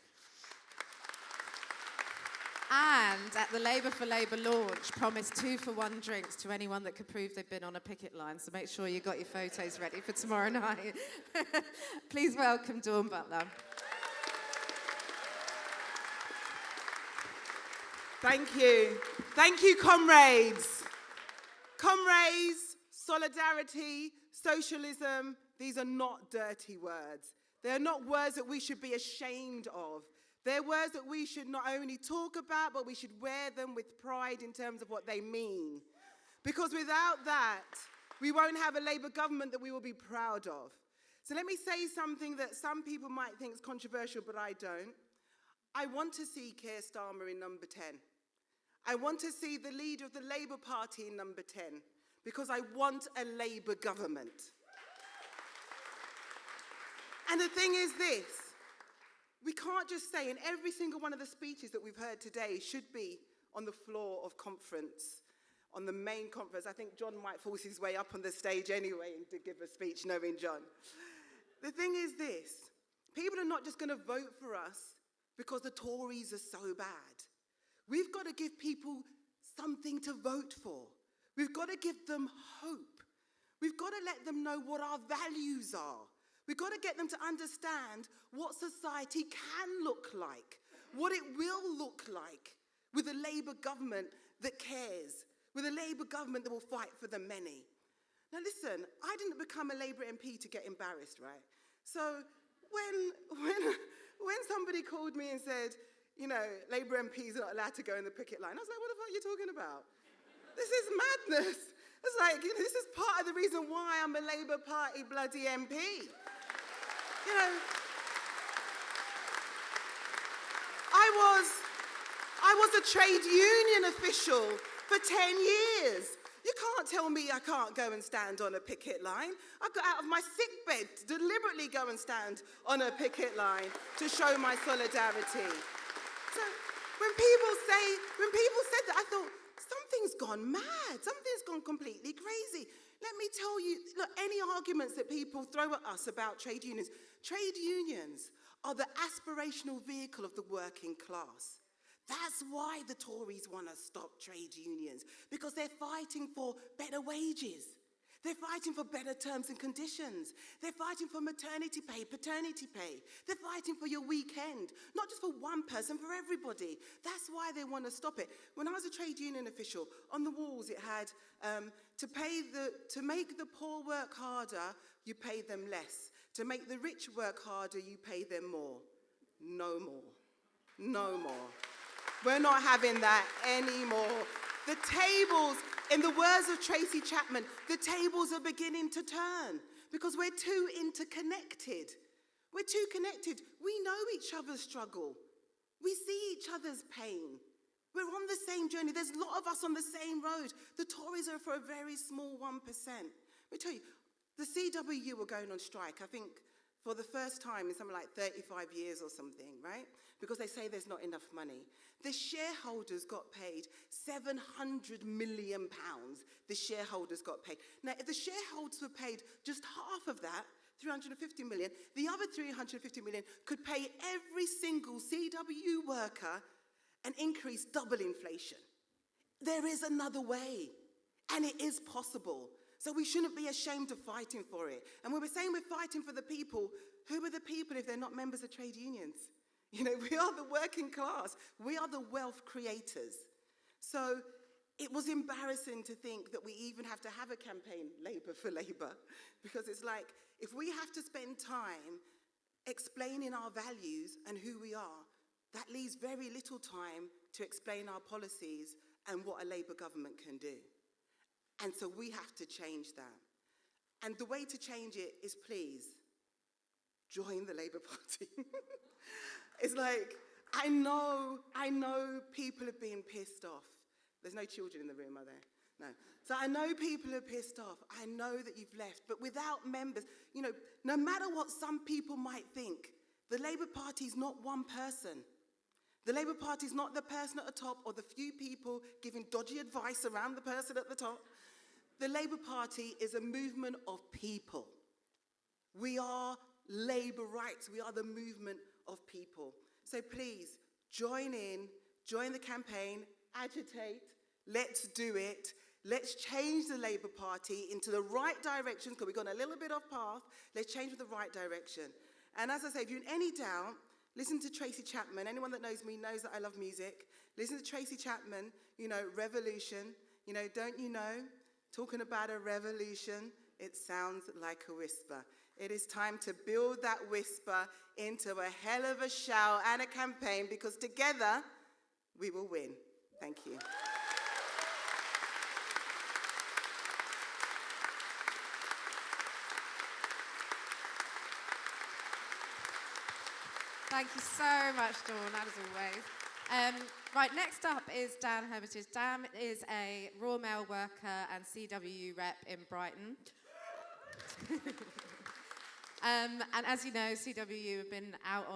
And at the Labour for Labour launch, promised 2-for-1 drinks to anyone that could prove they've been on a picket line. So make sure you got your photos ready for tomorrow night. Please welcome Dawn Butler. Thank you. Thank you, comrades. Comrades, solidarity, socialism, these are not dirty words. They are not words that we should be ashamed of. They're words that we should not only talk about, but we should wear them with pride in terms of what they mean. Because without that, we won't have a Labour government that we will be proud of. So let me say something that some people might think is controversial, but I don't. I want to see Keir Starmer in number 10. I want to see the leader of the Labour Party in number 10, because I want a Labour government. And the thing is this. We can't just say, and every single one of the speeches that we've heard today should be on the floor of conference, on the main conference. I think John might force his way up on the stage anyway to give a speech, knowing John. The thing is this, people are not just going to vote for us because the Tories are so bad. We've got to give people something to vote for. We've got to give them hope. We've got to let them know what our values are. We've got to get them to understand what society can look like, what it will look like with a Labour government that cares, with a Labour government that will fight for the many. Now listen, I didn't become a Labour MP to get embarrassed, right? So when somebody called me and said, you know, Labour MPs are not allowed to go in the picket line, I was like, what the fuck are you talking about? This is madness. It's like, you know, this is part of the reason why I'm a Labour Party bloody MP. You know, I was a trade union official for 10 years. You can't tell me I can't go and stand on a picket line. I got out of my sickbed to deliberately go and stand on a picket line to show my solidarity. So when people said that, I thought, something's gone mad. Something's gone completely crazy. Let me tell you, look, any arguments that people throw at us about trade unions are the aspirational vehicle of the working class. That's why the Tories want to stop trade unions, because they're fighting for better wages. They're fighting for better terms and conditions. They're fighting for maternity pay, paternity pay. They're fighting for your weekend, not just for one person, for everybody. That's why they want to stop it. When I was a trade union official, on the walls it had, to make the poor work harder, you pay them less. To make the rich work harder, you pay them more. No more. No more. We're not having that anymore. The tables, in the words of Tracy Chapman, the tables are beginning to turn because we're too interconnected. We're too connected. We know each other's struggle. We see each other's pain. We're on the same journey. There's a lot of us on the same road. The Tories are for a very small 1%. Let me tell you, the CWU were going on strike, I think, for the first time in something like 35 years or something, right? Because they say there's not enough money. The shareholders got paid £700 million. The shareholders got paid. Now, if the shareholders were paid just half of that, 350 million, the other 350 million could pay every single CWU worker an increase double inflation. There is another way, and it is possible. So we shouldn't be ashamed of fighting for it. And when we're saying we're fighting for the people, who are the people if they're not members of trade unions? You know, we are the working class. We are the wealth creators. So it was embarrassing to think that we even have to have a campaign, Labour for Labour, because it's like, if we have to spend time explaining our values and who we are, that leaves very little time to explain our policies and what a Labour government can do. And so we have to change that. And the way to change it is, please, join the Labour Party. It's like, I know people have been pissed off. There's no children in the room, are there? No. So I know people are pissed off. I know that you've left. But without members, you know, no matter what some people might think, the Labour Party is not one person. The Labour Party is not the person at the top or the few people giving dodgy advice around the person at the top. the Labour Party is a movement of people. We are Labour rights. We are the movement of people. So please, join in, join the campaign, agitate, let's do it. Let's change the Labour Party into the right direction, because we've gone a little bit off path. Let's change with the right direction. And as I say, if you're in any doubt, listen to Tracy Chapman. Anyone that knows me knows that I love music. Listen to Tracy Chapman, Revolution. Don't you know? Talking about a revolution, it sounds like a whisper. It is time to build that whisper into a hell of a shout and a campaign, because together we will win. Thank you. Thank you so much, Dawn, as always. Right, next up is Dan Hermitage. Dan is a Royal Mail worker and CWU rep in Brighton. And as you know, CWU have been out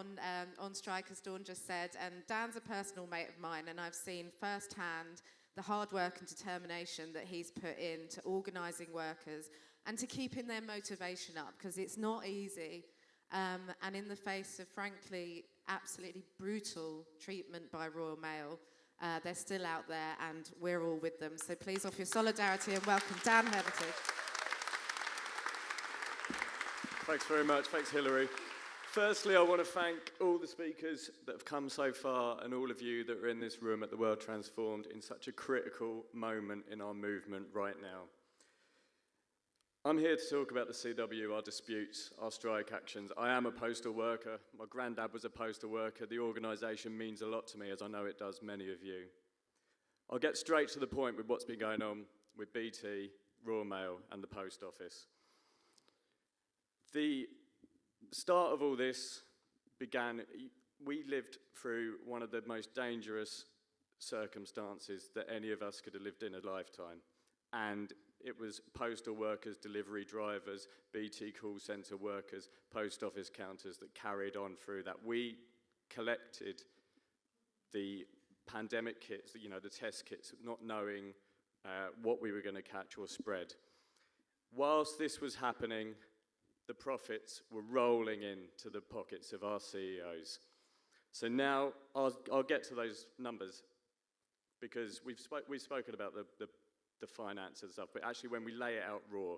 on strike, as Dawn just said, and Dan's a personal mate of mine, and I've seen firsthand the hard work and determination that he's put into organising workers and to keeping their motivation up, because it's not easy. And in the face of, frankly, absolutely brutal treatment by Royal Mail, they're still out there and we're all with them. So please offer your solidarity and welcome Dan Hermitage. Thanks very much. Thanks, Hilary. Firstly, I want to thank all the speakers that have come so far and all of you that are in this room at the World Transformed in such a critical moment in our movement right now. I'm here to talk about the CW, our disputes, our strike actions. I am a postal worker. My granddad was a postal worker. The organisation means a lot to me, as I know it does many of you. I'll get straight to the point with what's been going on with BT, Royal Mail and the Post Office. The start of all this began, we lived through one of the most dangerous circumstances that any of us could have lived in a lifetime. And it was postal workers, delivery drivers, BT call centre workers, post office counters that carried on through that. We collected the pandemic kits, the test kits, not knowing what we were going to catch or spread. Whilst this was happening, the profits were rolling into the pockets of our CEOs. So now I'll get to those numbers, because we've spoken about the finance and stuff, but actually when we lay it out raw,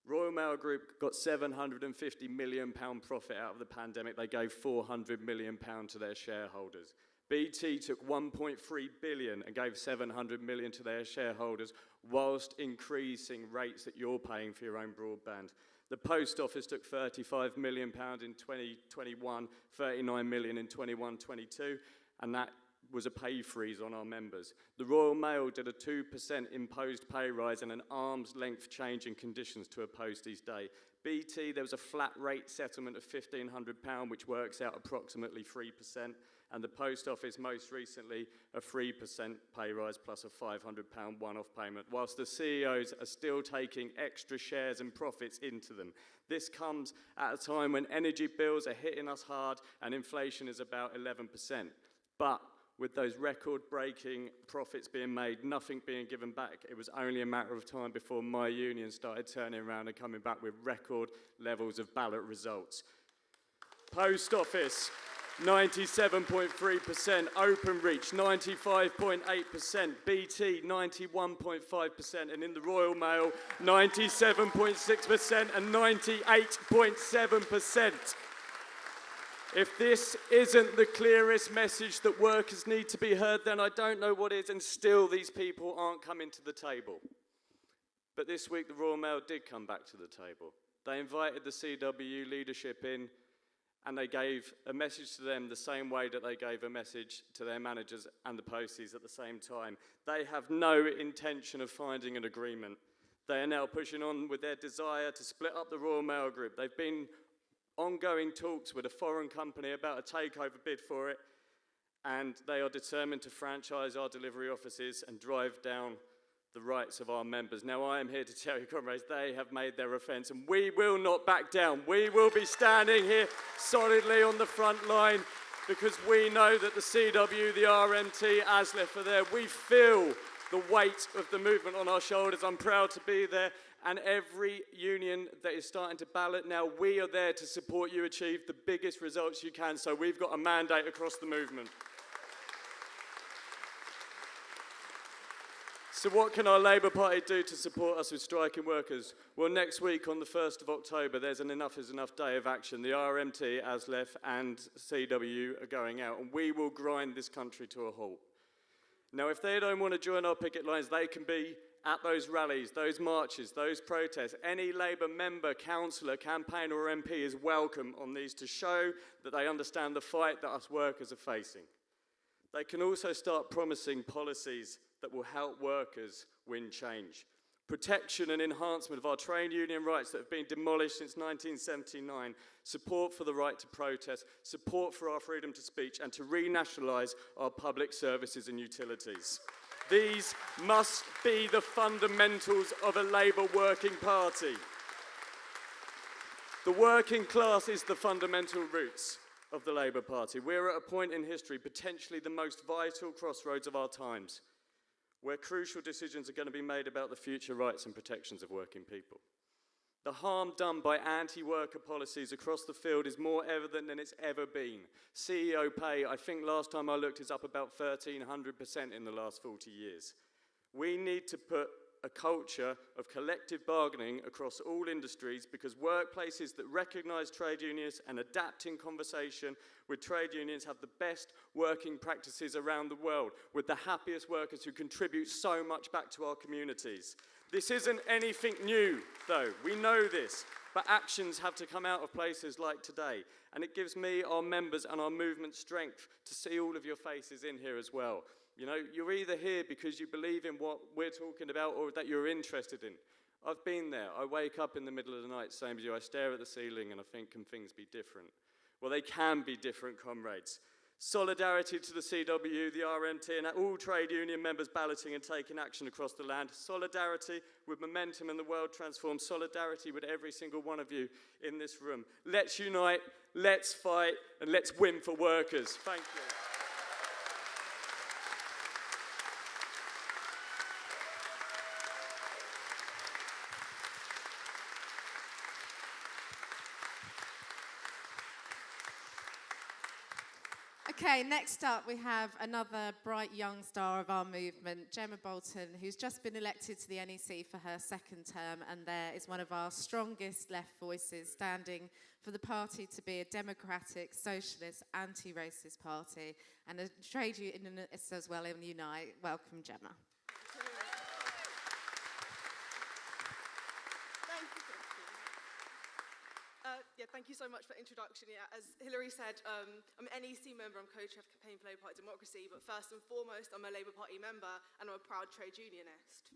Royal Mail Group got £750 million profit out of the pandemic. They gave £400 million to their shareholders. BT took 1.3 billion and gave 700 million to their shareholders, whilst increasing rates that you're paying for your own broadband. The Post Office took £35 million in 2021, 39 million in 21-22, and that was a pay freeze on our members. The Royal Mail did a 2% imposed pay rise and an arm's length change in conditions to a posties day. BT, there was a flat rate settlement of £1,500, which works out approximately 3%, and the Post Office most recently a 3% pay rise plus a £500 one-off payment, whilst the CEOs are still taking extra shares and profits into them. This comes at a time when energy bills are hitting us hard and inflation is about 11%. But with those record-breaking profits being made, nothing being given back, it was only a matter of time before my union started turning around and coming back with record levels of ballot results. Post Office, 97.3%, Openreach, 95.8%, BT, 91.5%, and in the Royal Mail, 97.6% and 98.7%. If this isn't the clearest message that workers need to be heard, then I don't know what is, and still these people aren't coming to the table. But this week the Royal Mail did come back to the table. They invited the CWU leadership in, and they gave a message to them the same way that they gave a message to their managers and the posties at the same time. They have no intention of finding an agreement. They are now pushing on with their desire to split up the Royal Mail Group. They've been ongoing talks with a foreign company about a takeover bid for it, and they are determined to franchise our delivery offices and drive down the rights of our members. Now, I am here to tell you, comrades, they have made their offence, and we will not back down. We will be standing here solidly on the front line, because we know that the CW, the RMT, ASLEF are there. We feel the weight of the movement on our shoulders. I'm proud to be there. And every union that is starting to ballot now, we are there to support you achieve the biggest results you can. So we've got a mandate across the movement. So what can our Labour Party do to support us with striking workers? Well, next week on the 1st of October, there's an Enough is Enough day of action. The RMT, ASLEF and CW are going out, and we will grind this country to a halt. Now, if they don't want to join our picket lines, they can be at those rallies, those marches, those protests. Any Labour member, councillor, campaigner or MP is welcome on these to show that they understand the fight that us workers are facing. They can also start promising policies that will help workers win change. Protection and enhancement of our trade union rights that have been demolished since 1979, support for the right to protest, support for our freedom to speech, and to renationalise our public services and utilities. These must be the fundamentals of a Labour working party. The working class is the fundamental roots of the Labour Party. We're at a point in history, potentially the most vital crossroads of our times, where crucial decisions are going to be made about the future rights and protections of working people. The harm done by anti-worker policies across the field is more evident than it's ever been. CEO pay, I think last time I looked, is up about 1,300% in the last 40 years. We need to put a culture of collective bargaining across all industries, because workplaces that recognise trade unions and adapt in conversation with trade unions have the best working practices around the world, with the happiest workers who contribute so much back to our communities. This isn't anything new, though. We know this, but actions have to come out of places like today. And it gives me, our members and our movement strength to see all of your faces in here as well. You know, you're either here because you believe in what we're talking about or that you're interested in. I've been there. I wake up in the middle of the night, same as you. I stare at the ceiling and I think, can things be different? Well, they can be different, comrades. Solidarity to the CW, the RMT, and all trade union members balloting and taking action across the land. Solidarity with Momentum and the World Transformed. Solidarity with every single one of you in this room. Let's unite, let's fight, and let's win for workers. Thank you. Okay, next up we have another bright young star of our movement, Gemma Bolton, who's just been elected to the NEC for her second term, and there is one of our strongest left voices standing for the party to be a democratic, socialist, anti-racist party, and a trade unionist as well in Unite. Welcome, Gemma. Thank you so much for the introduction. Yeah, as Hilary said, I'm an NEC member, I'm co-chair of the Campaign for Labour Party Democracy, but first and foremost, I'm a Labour Party member and I'm a proud trade unionist.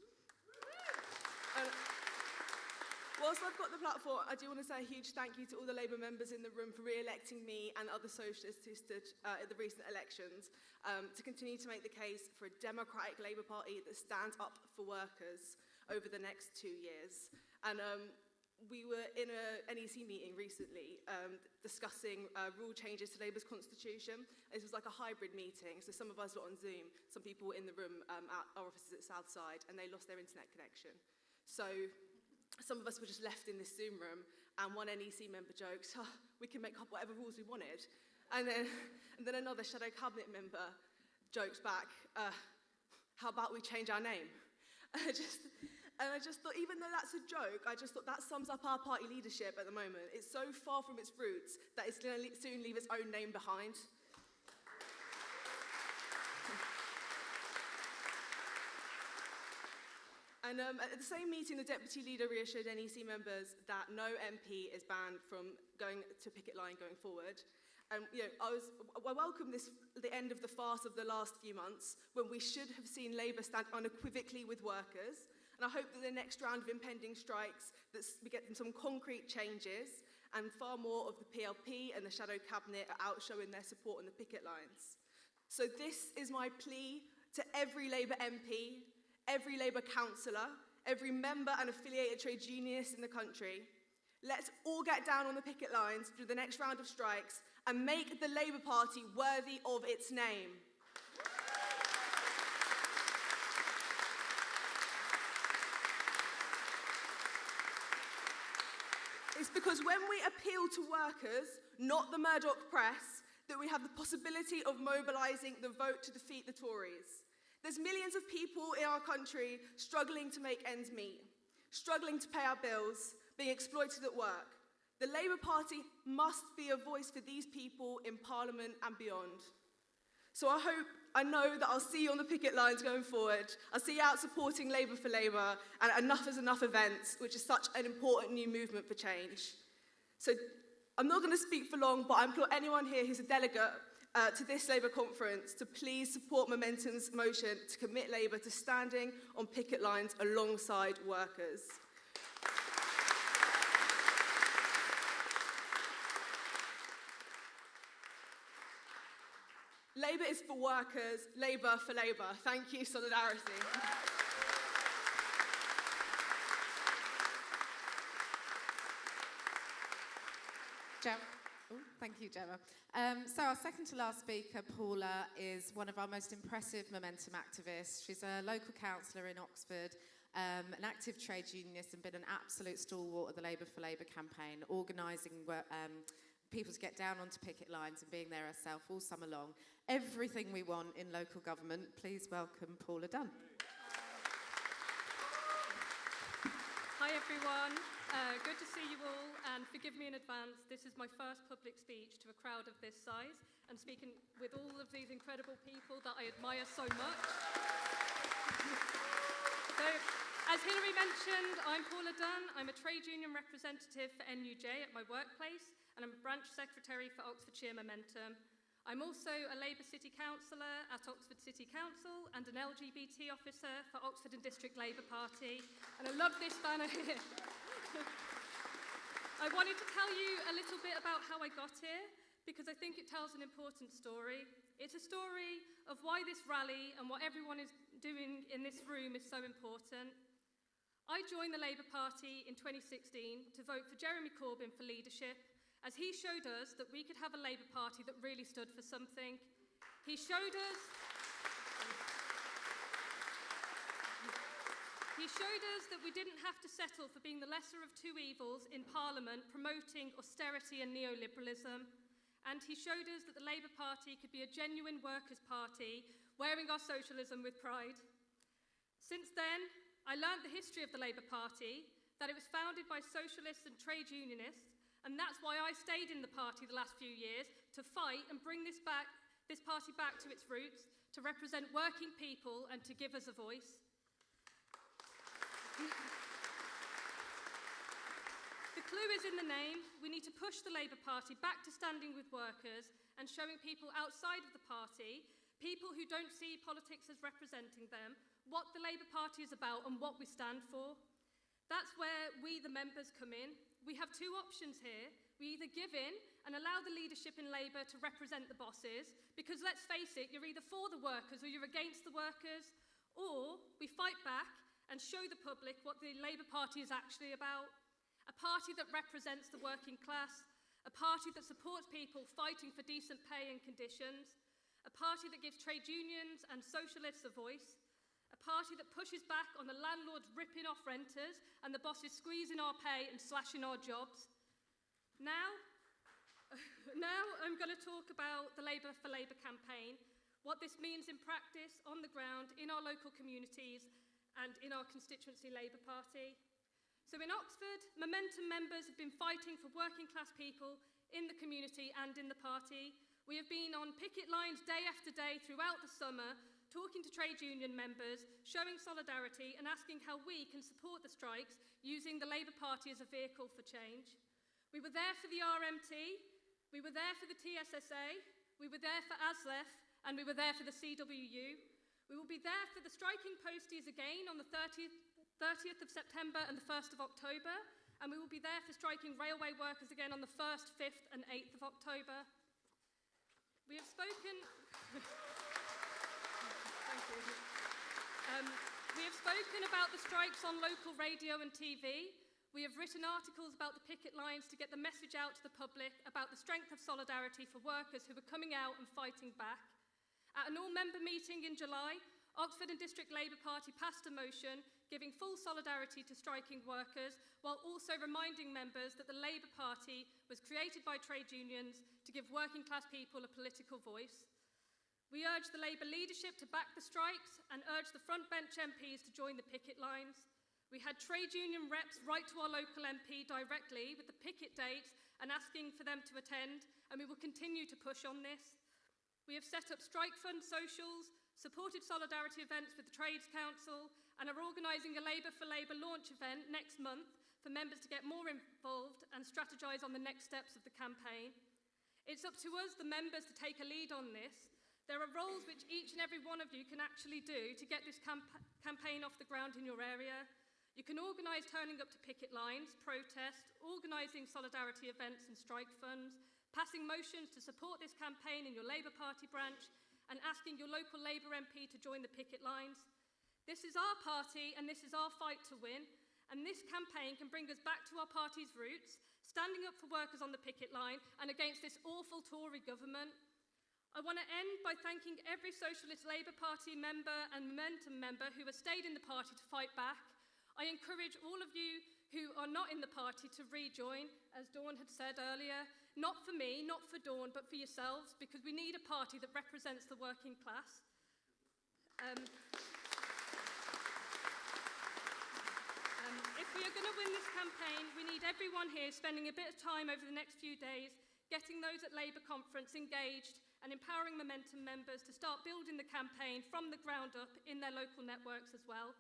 Whilst I've got the platform, I do want to say a huge thank you to all the Labour members in the room for re-electing me and other socialists who stood at the recent elections to continue to make the case for a democratic Labour Party that stands up for workers over the next 2 years. And we were in a NEC meeting recently discussing rule changes to Labour's constitution. This was like a hybrid meeting, so some of us were on Zoom, some people were in the room at our offices at Southside, and they lost their internet connection. So some of us were just left in this Zoom room, and one NEC member joked, oh, we can make up whatever rules we wanted. And then another shadow cabinet member joked back, how about we change our name? And I just thought, even though that's a joke, I just thought that sums up our party leadership at the moment. It's so far from its roots that it's going to soon leave its own name behind. And at the same meeting, the deputy leader reassured NEC members that no MP is banned from going to picket line going forward. And I welcome the end of the farce of the last few months, when we should have seen Labour stand unequivocally with workers. And I hope that the next round of impending strikes, that we get some concrete changes, and far more of the PLP and the shadow cabinet are out showing their support on the picket lines. So this is my plea to every Labour MP, every Labour councillor, every member and affiliated trade unionist in the country. Let's all get down on the picket lines through the next round of strikes and make the Labour Party worthy of its name. It's because when we appeal to workers, not the Murdoch press, that we have the possibility of mobilising the vote to defeat the Tories. There's millions of people in our country struggling to make ends meet, struggling to pay our bills, being exploited at work. The Labour Party must be a voice for these people in Parliament and beyond. So I know that I'll see you on the picket lines going forward. I'll see you out supporting Labour for Labour and Enough is Enough events, which is such an important new movement for change. So I'm not going to speak for long, but I implore anyone here who's a delegate to this Labour conference to please support Momentum's motion to commit Labour to standing on picket lines alongside workers. Labour is for workers, Labour for Labour. Thank you, solidarity. Thank you, Gemma. So our second to last speaker, Paula, is one of our most impressive Momentum activists. She's a local councillor in Oxford, an active trade unionist and been an absolute stalwart of the Labour for Labour campaign, organising people to get down onto picket lines and being there herself all summer long. Everything we want in local government. Please welcome Paula Dunne. Hi everyone, good to see you all, and forgive me in advance, this is my first public speech to a crowd of this size and speaking with all of these incredible people that I admire so much. So, as Hilary mentioned, I'm Paula Dunne. I'm a trade union representative for NUJ at my workplace, and I'm a branch secretary for Oxfordshire Momentum. I'm also a Labour City Councillor at Oxford City Council and an LGBT officer for Oxford and District Labour Party. And I love this banner here. I wanted to tell you a little bit about how I got here, because I think it tells an important story. It's a story of why this rally and what everyone is doing in this room is so important. I joined the Labour Party in 2016 to vote for Jeremy Corbyn for leadership, as he showed us that we could have a Labour Party that really stood for something. He showed us that we didn't have to settle for being the lesser of two evils in Parliament, promoting austerity and neoliberalism. And he showed us that the Labour Party could be a genuine workers' party, wearing our socialism with pride. Since then, I learned the history of the Labour Party, that it was founded by socialists and trade unionists, and that's why I stayed in the party the last few years, to fight and bring this party back to its roots, to represent working people and to give us a voice. The clue is in the name. We need to push the Labour Party back to standing with workers and showing people outside of the party, people who don't see politics as representing them, what the Labour Party is about and what we stand for. That's where we, the members, come in. We have two options here. We either give in and allow the leadership in Labour to represent the bosses, because let's face it, you're either for the workers or you're against the workers, or we fight back and show the public what the Labour Party is actually about. A party that represents the working class, a party that supports people fighting for decent pay and conditions, a party that gives trade unions and socialists a voice, a party that pushes back on the landlords ripping off renters and the bosses squeezing our pay and slashing our jobs. Now I'm going to talk about the Labour for Labour campaign, what this means in practice, on the ground, in our local communities and in our constituency Labour Party. So in Oxford, Momentum members have been fighting for working class people in the community and in the party. We have been on picket lines day after day throughout the summer, talking to trade union members, showing solidarity and asking how we can support the strikes using the Labour Party as a vehicle for change. We were there for the RMT, we were there for the TSSA, we were there for ASLEF, and we were there for the CWU. We will be there for the striking posties again on the 30th of September and the 1st of October, and we will be there for striking railway workers again on the 1st, 5th and 8th of October. We have spoken... We have spoken about the strikes on local radio and TV. We have written articles about the picket lines to get the message out to the public about the strength of solidarity for workers who are coming out and fighting back. At an all-member meeting in July, Oxford and District Labour Party passed a motion giving full solidarity to striking workers, while also reminding members that the Labour Party was created by trade unions to give working class people a political voice. We urge the Labour leadership to back the strikes and urge the front bench MPs to join the picket lines. We had trade union reps write to our local MP directly with the picket dates and asking for them to attend, and we will continue to push on this. We have set up strike fund socials, supported solidarity events with the Trades Council, and are organising a Labour for Labour launch event next month for members to get more involved and strategise on the next steps of the campaign. It's up to us, the members, to take a lead on this. There are roles which each and every one of you can actually do to get this campaign off the ground in your area. You can organise turning up to picket lines, protest, organising solidarity events and strike funds, passing motions to support this campaign in your Labour Party branch, and asking your local Labour MP to join the picket lines. This is our party and this is our fight to win, and this campaign can bring us back to our party's roots, standing up for workers on the picket line and against this awful Tory government. I want to end by thanking every Socialist Labour Party member and Momentum member who has stayed in the party to fight back. I encourage all of you who are not in the party to rejoin, as Dawn had said earlier, not for me, not for Dawn, but for yourselves, because we need a party that represents the working class. If we are going to win this campaign, we need everyone here spending a bit of time over the next few days getting those at Labour Conference engaged and empowering Momentum members to start building the campaign from the ground up in their local networks as well.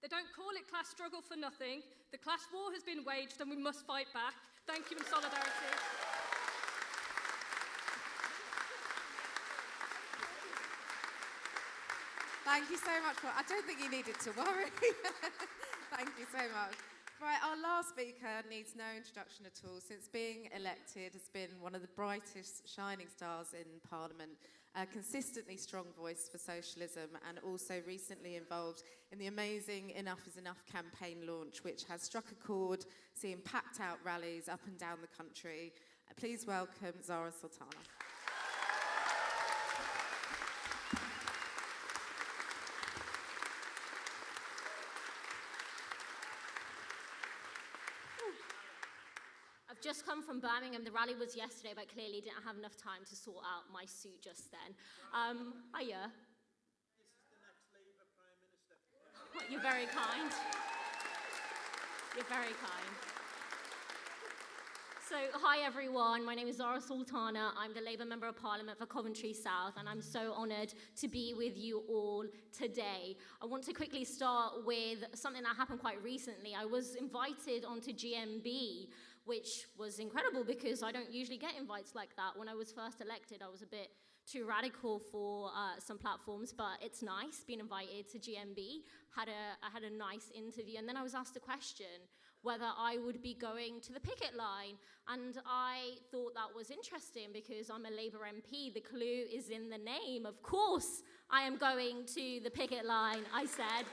They don't call it class struggle for nothing. The class war has been waged and we must fight back. Thank you and solidarity. Thank you so much. I don't think you needed to worry. Thank you so much. Right, our last speaker needs no introduction at all. Since being elected, has been one of the brightest shining stars in Parliament, a consistently strong voice for socialism, and also recently involved in the amazing Enough is Enough campaign launch, which has struck a chord, seeing packed out rallies up and down the country. Please welcome Zara Sultana. Just come from Birmingham. The rally was yesterday, but clearly didn't have enough time to sort out my suit just then. Hiya. This is the next Labour Prime Minister. You're very kind. You're very kind. So, hi everyone. My name is Zara Sultana. I'm the Labour Member of Parliament for Coventry South, and I'm so honoured to be with you all today. I want to quickly start with something that happened quite recently. I was invited onto GMB, which was incredible because I don't usually get invites like that. When I was first elected, I was a bit too radical for some platforms, but it's nice being invited to GMB. I had a nice interview, and then I was asked a question whether I would be going to the picket line, and I thought that was interesting because I'm a Labour MP. The clue is in the name. Of course I am going to the picket line, I said.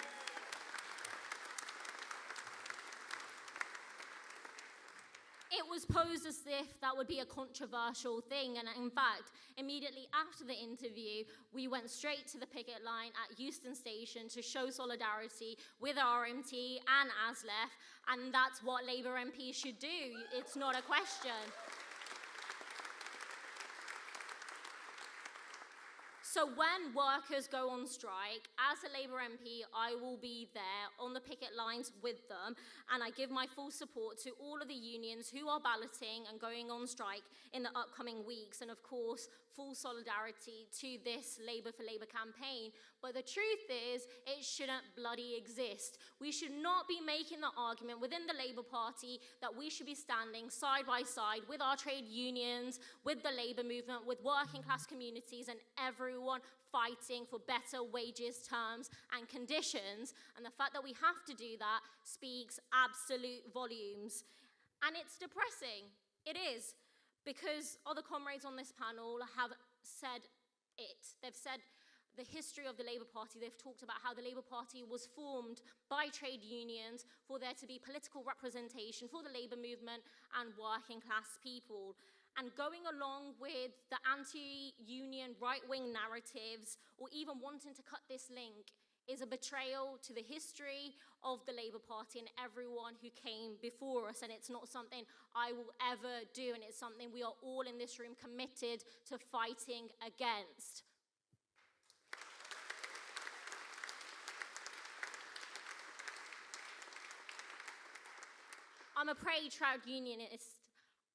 It was posed as if that would be a controversial thing, and in fact, immediately after the interview, we went straight to the picket line at Euston Station to show solidarity with our RMT and ASLEF, and that's what Labour MPs should do. It's not a question. So when workers go on strike, as a Labour MP, I will be there on the picket lines with them, and I give my full support to all of the unions who are balloting and going on strike in the upcoming weeks, and of course, full solidarity to this Labour for Labour campaign. But the truth is, it shouldn't bloody exist. We should not be making the argument within the Labour Party that we should be standing side by side with our trade unions, with the Labour movement, with working class communities, and everyone fighting for better wages, terms, and conditions. And the fact that we have to do that speaks absolute volumes. And it's depressing. It is. Because other comrades on this panel have said it. They've said the history of the Labour Party. They've talked about how the Labour Party was formed by trade unions for there to be political representation for the Labour movement and working class people. And going along with the anti-union right-wing narratives, or even wanting to cut this link, is a betrayal to the history of the Labour Party and everyone who came before us. And it's not something I will ever do, and it's something we are all in this room committed to fighting against. I'm a proud unionist.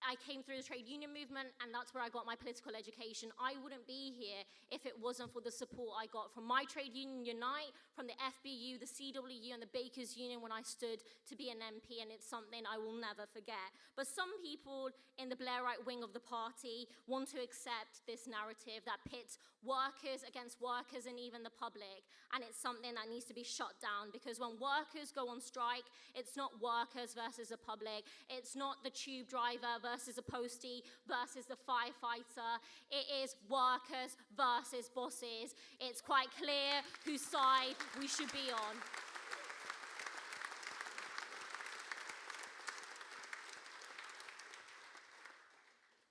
I came through the trade union movement, and that's where I got my political education. I wouldn't be here if it wasn't for the support I got from my trade union Unite, from the FBU, the CWU, and the Bakers Union when I stood to be an MP, and it's something I will never forget. But some people in the Blairite wing of the party want to accept this narrative that pits workers against workers and even the public, and it's something that needs to be shut down, because when workers go on strike, it's not workers versus the public, it's not the tube driver versus a postie versus the firefighter. It is workers versus bosses. It's quite clear whose side we should be on.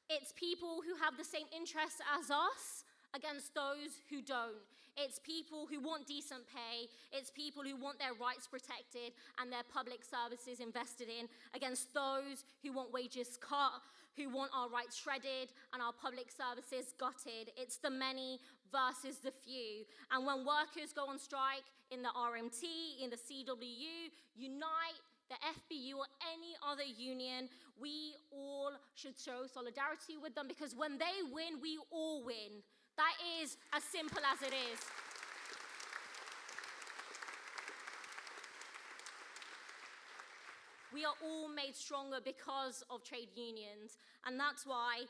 It's people who have the same interests as us against those who don't. It's people who want decent pay. It's people who want their rights protected and their public services invested in against those who want wages cut, who want our rights shredded and our public services gutted. It's the many versus the few. And when workers go on strike in the RMT, in the CWU, Unite, the FBU, or any other union, we all should show solidarity with them, because when they win, we all win. That is as simple as it is. We are all made stronger because of trade unions, and that's why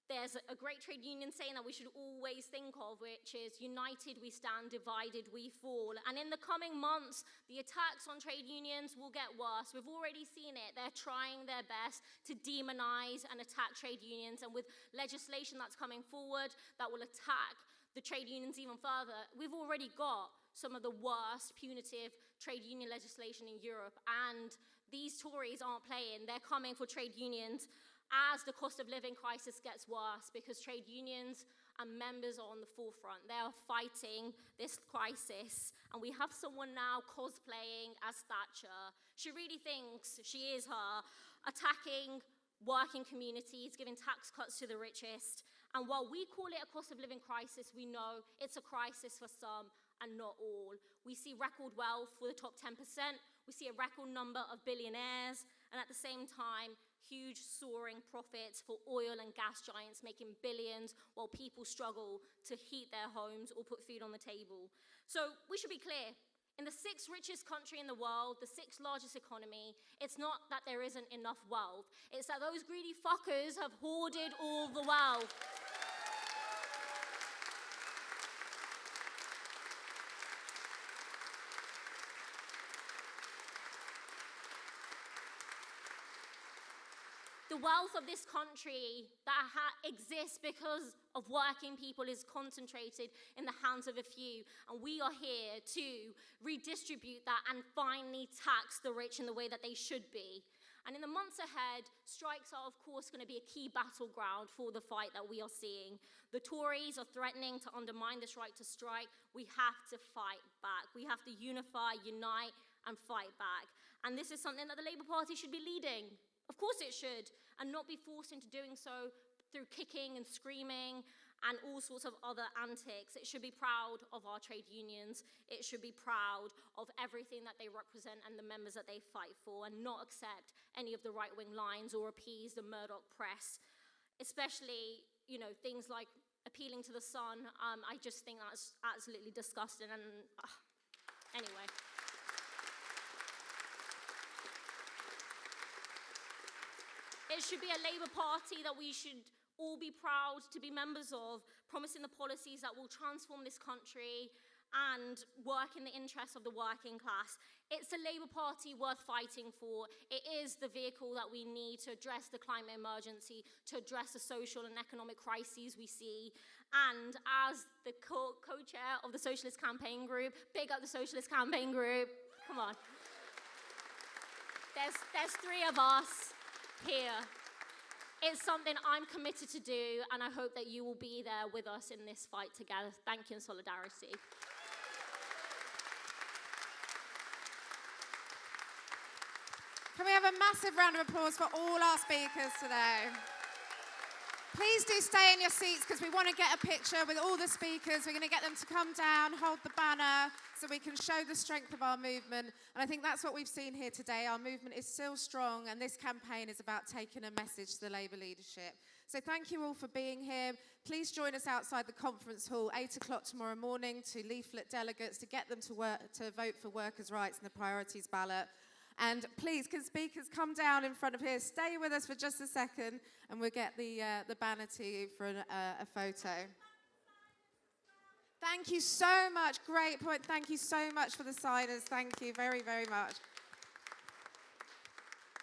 there's a great trade union saying that we should always think of, which is, united we stand, divided we fall. And in the coming months, the attacks on trade unions will get worse. We've already seen it. They're trying their best to demonize and attack trade unions, and with legislation that's coming forward that will attack the trade unions even further, we've already got some of the worst punitive trade union legislation in Europe, and these Tories aren't playing. They're coming for trade unions as the cost of living crisis gets worse, because trade unions and members are on the forefront. They are fighting this crisis, and we have someone now cosplaying as Thatcher. She really thinks she is her, attacking working communities, giving tax cuts to the richest. And while we call it a cost of living crisis, we know it's a crisis for some and not all. We see record wealth for the top 10%. We see a record number of billionaires, and at the same time, huge soaring profits for oil and gas giants making billions while people struggle to heat their homes or put food on the table. So we should be clear. In the 6th richest country in the world, the 6th largest economy, it's not that there isn't enough wealth. It's that those greedy fuckers have hoarded all the wealth. The wealth of this country that exists because of working people is concentrated in the hands of a few, and we are here to redistribute that and finally tax the rich in the way that they should be. And in the months ahead, strikes are of course going to be a key battleground for the fight that we are seeing. The Tories are threatening to undermine this right to strike. We have to fight back. We have to unify, unite, and fight back. And this is something that the Labour Party should be leading. Of course it should, and not be forced into doing so through kicking and screaming and all sorts of other antics. It should be proud of our trade unions. It should be proud of everything that they represent and the members that they fight for, and not accept any of the right-wing lines or appease the Murdoch press, especially, things like appealing to the Sun. I just think that's absolutely disgusting, and anyway. It should be a Labour Party that we should all be proud to be members of, promising the policies that will transform this country and work in the interests of the working class. It's a Labour Party worth fighting for. It is the vehicle that we need to address the climate emergency, to address the social and economic crises we see. And as the co-chair of the Socialist Campaign Group, big up the Socialist Campaign Group, come on. There's 3 of us here. It's something I'm committed to do, and I hope that you will be there with us in this fight together. Thank you in solidarity. Can we have a massive round of applause for all our speakers today? Please do stay in your seats because we want to get a picture with all the speakers. We're going to get them to come down, hold the banner, so we can show the strength of our movement. And I think that's what we've seen here today. Our movement is still strong, and this campaign is about taking a message to the Labour leadership. So thank you all for being here. Please join us outside the conference hall, 8 o'clock tomorrow morning, to leaflet delegates, to get them to vote for workers' rights in the priorities ballot. And please, can speakers come down in front of here? Stay with us for just a second, and we'll get the banner to you for a photo. Thank you so much. Great point. Thank you so much for the signers. Thank you very, very much.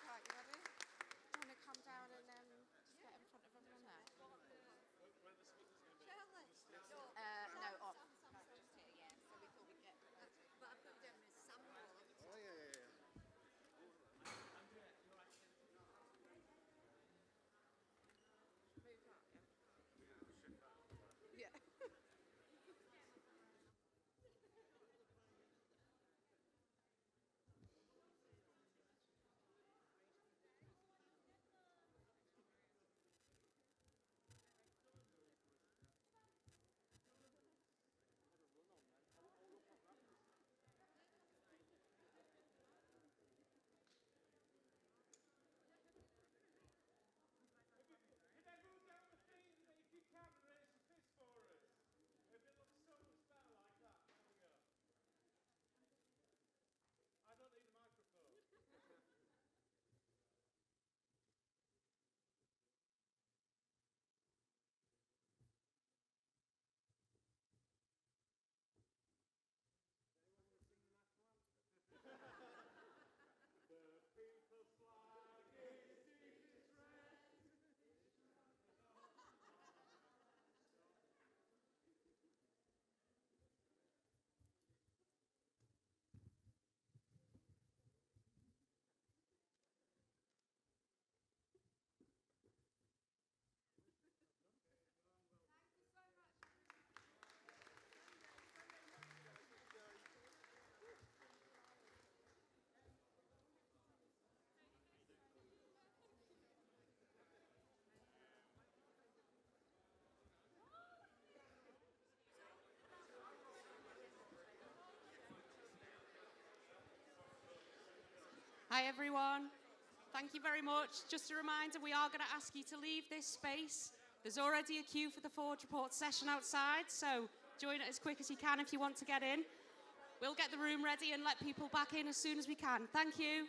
Right, you ready? You want to come down and just get in front of everyone there? No, off. No, just here, yeah. So we thought we'd get... But I've got down as Samuel. Oh, yeah. Hi everyone, thank you very much. Just a reminder, we are going to ask you to leave this space. There's already a queue for the Forge Report session outside, so join it as quick as you can if you want to get in. We'll get the room ready and let people back in as soon as we can. Thank you.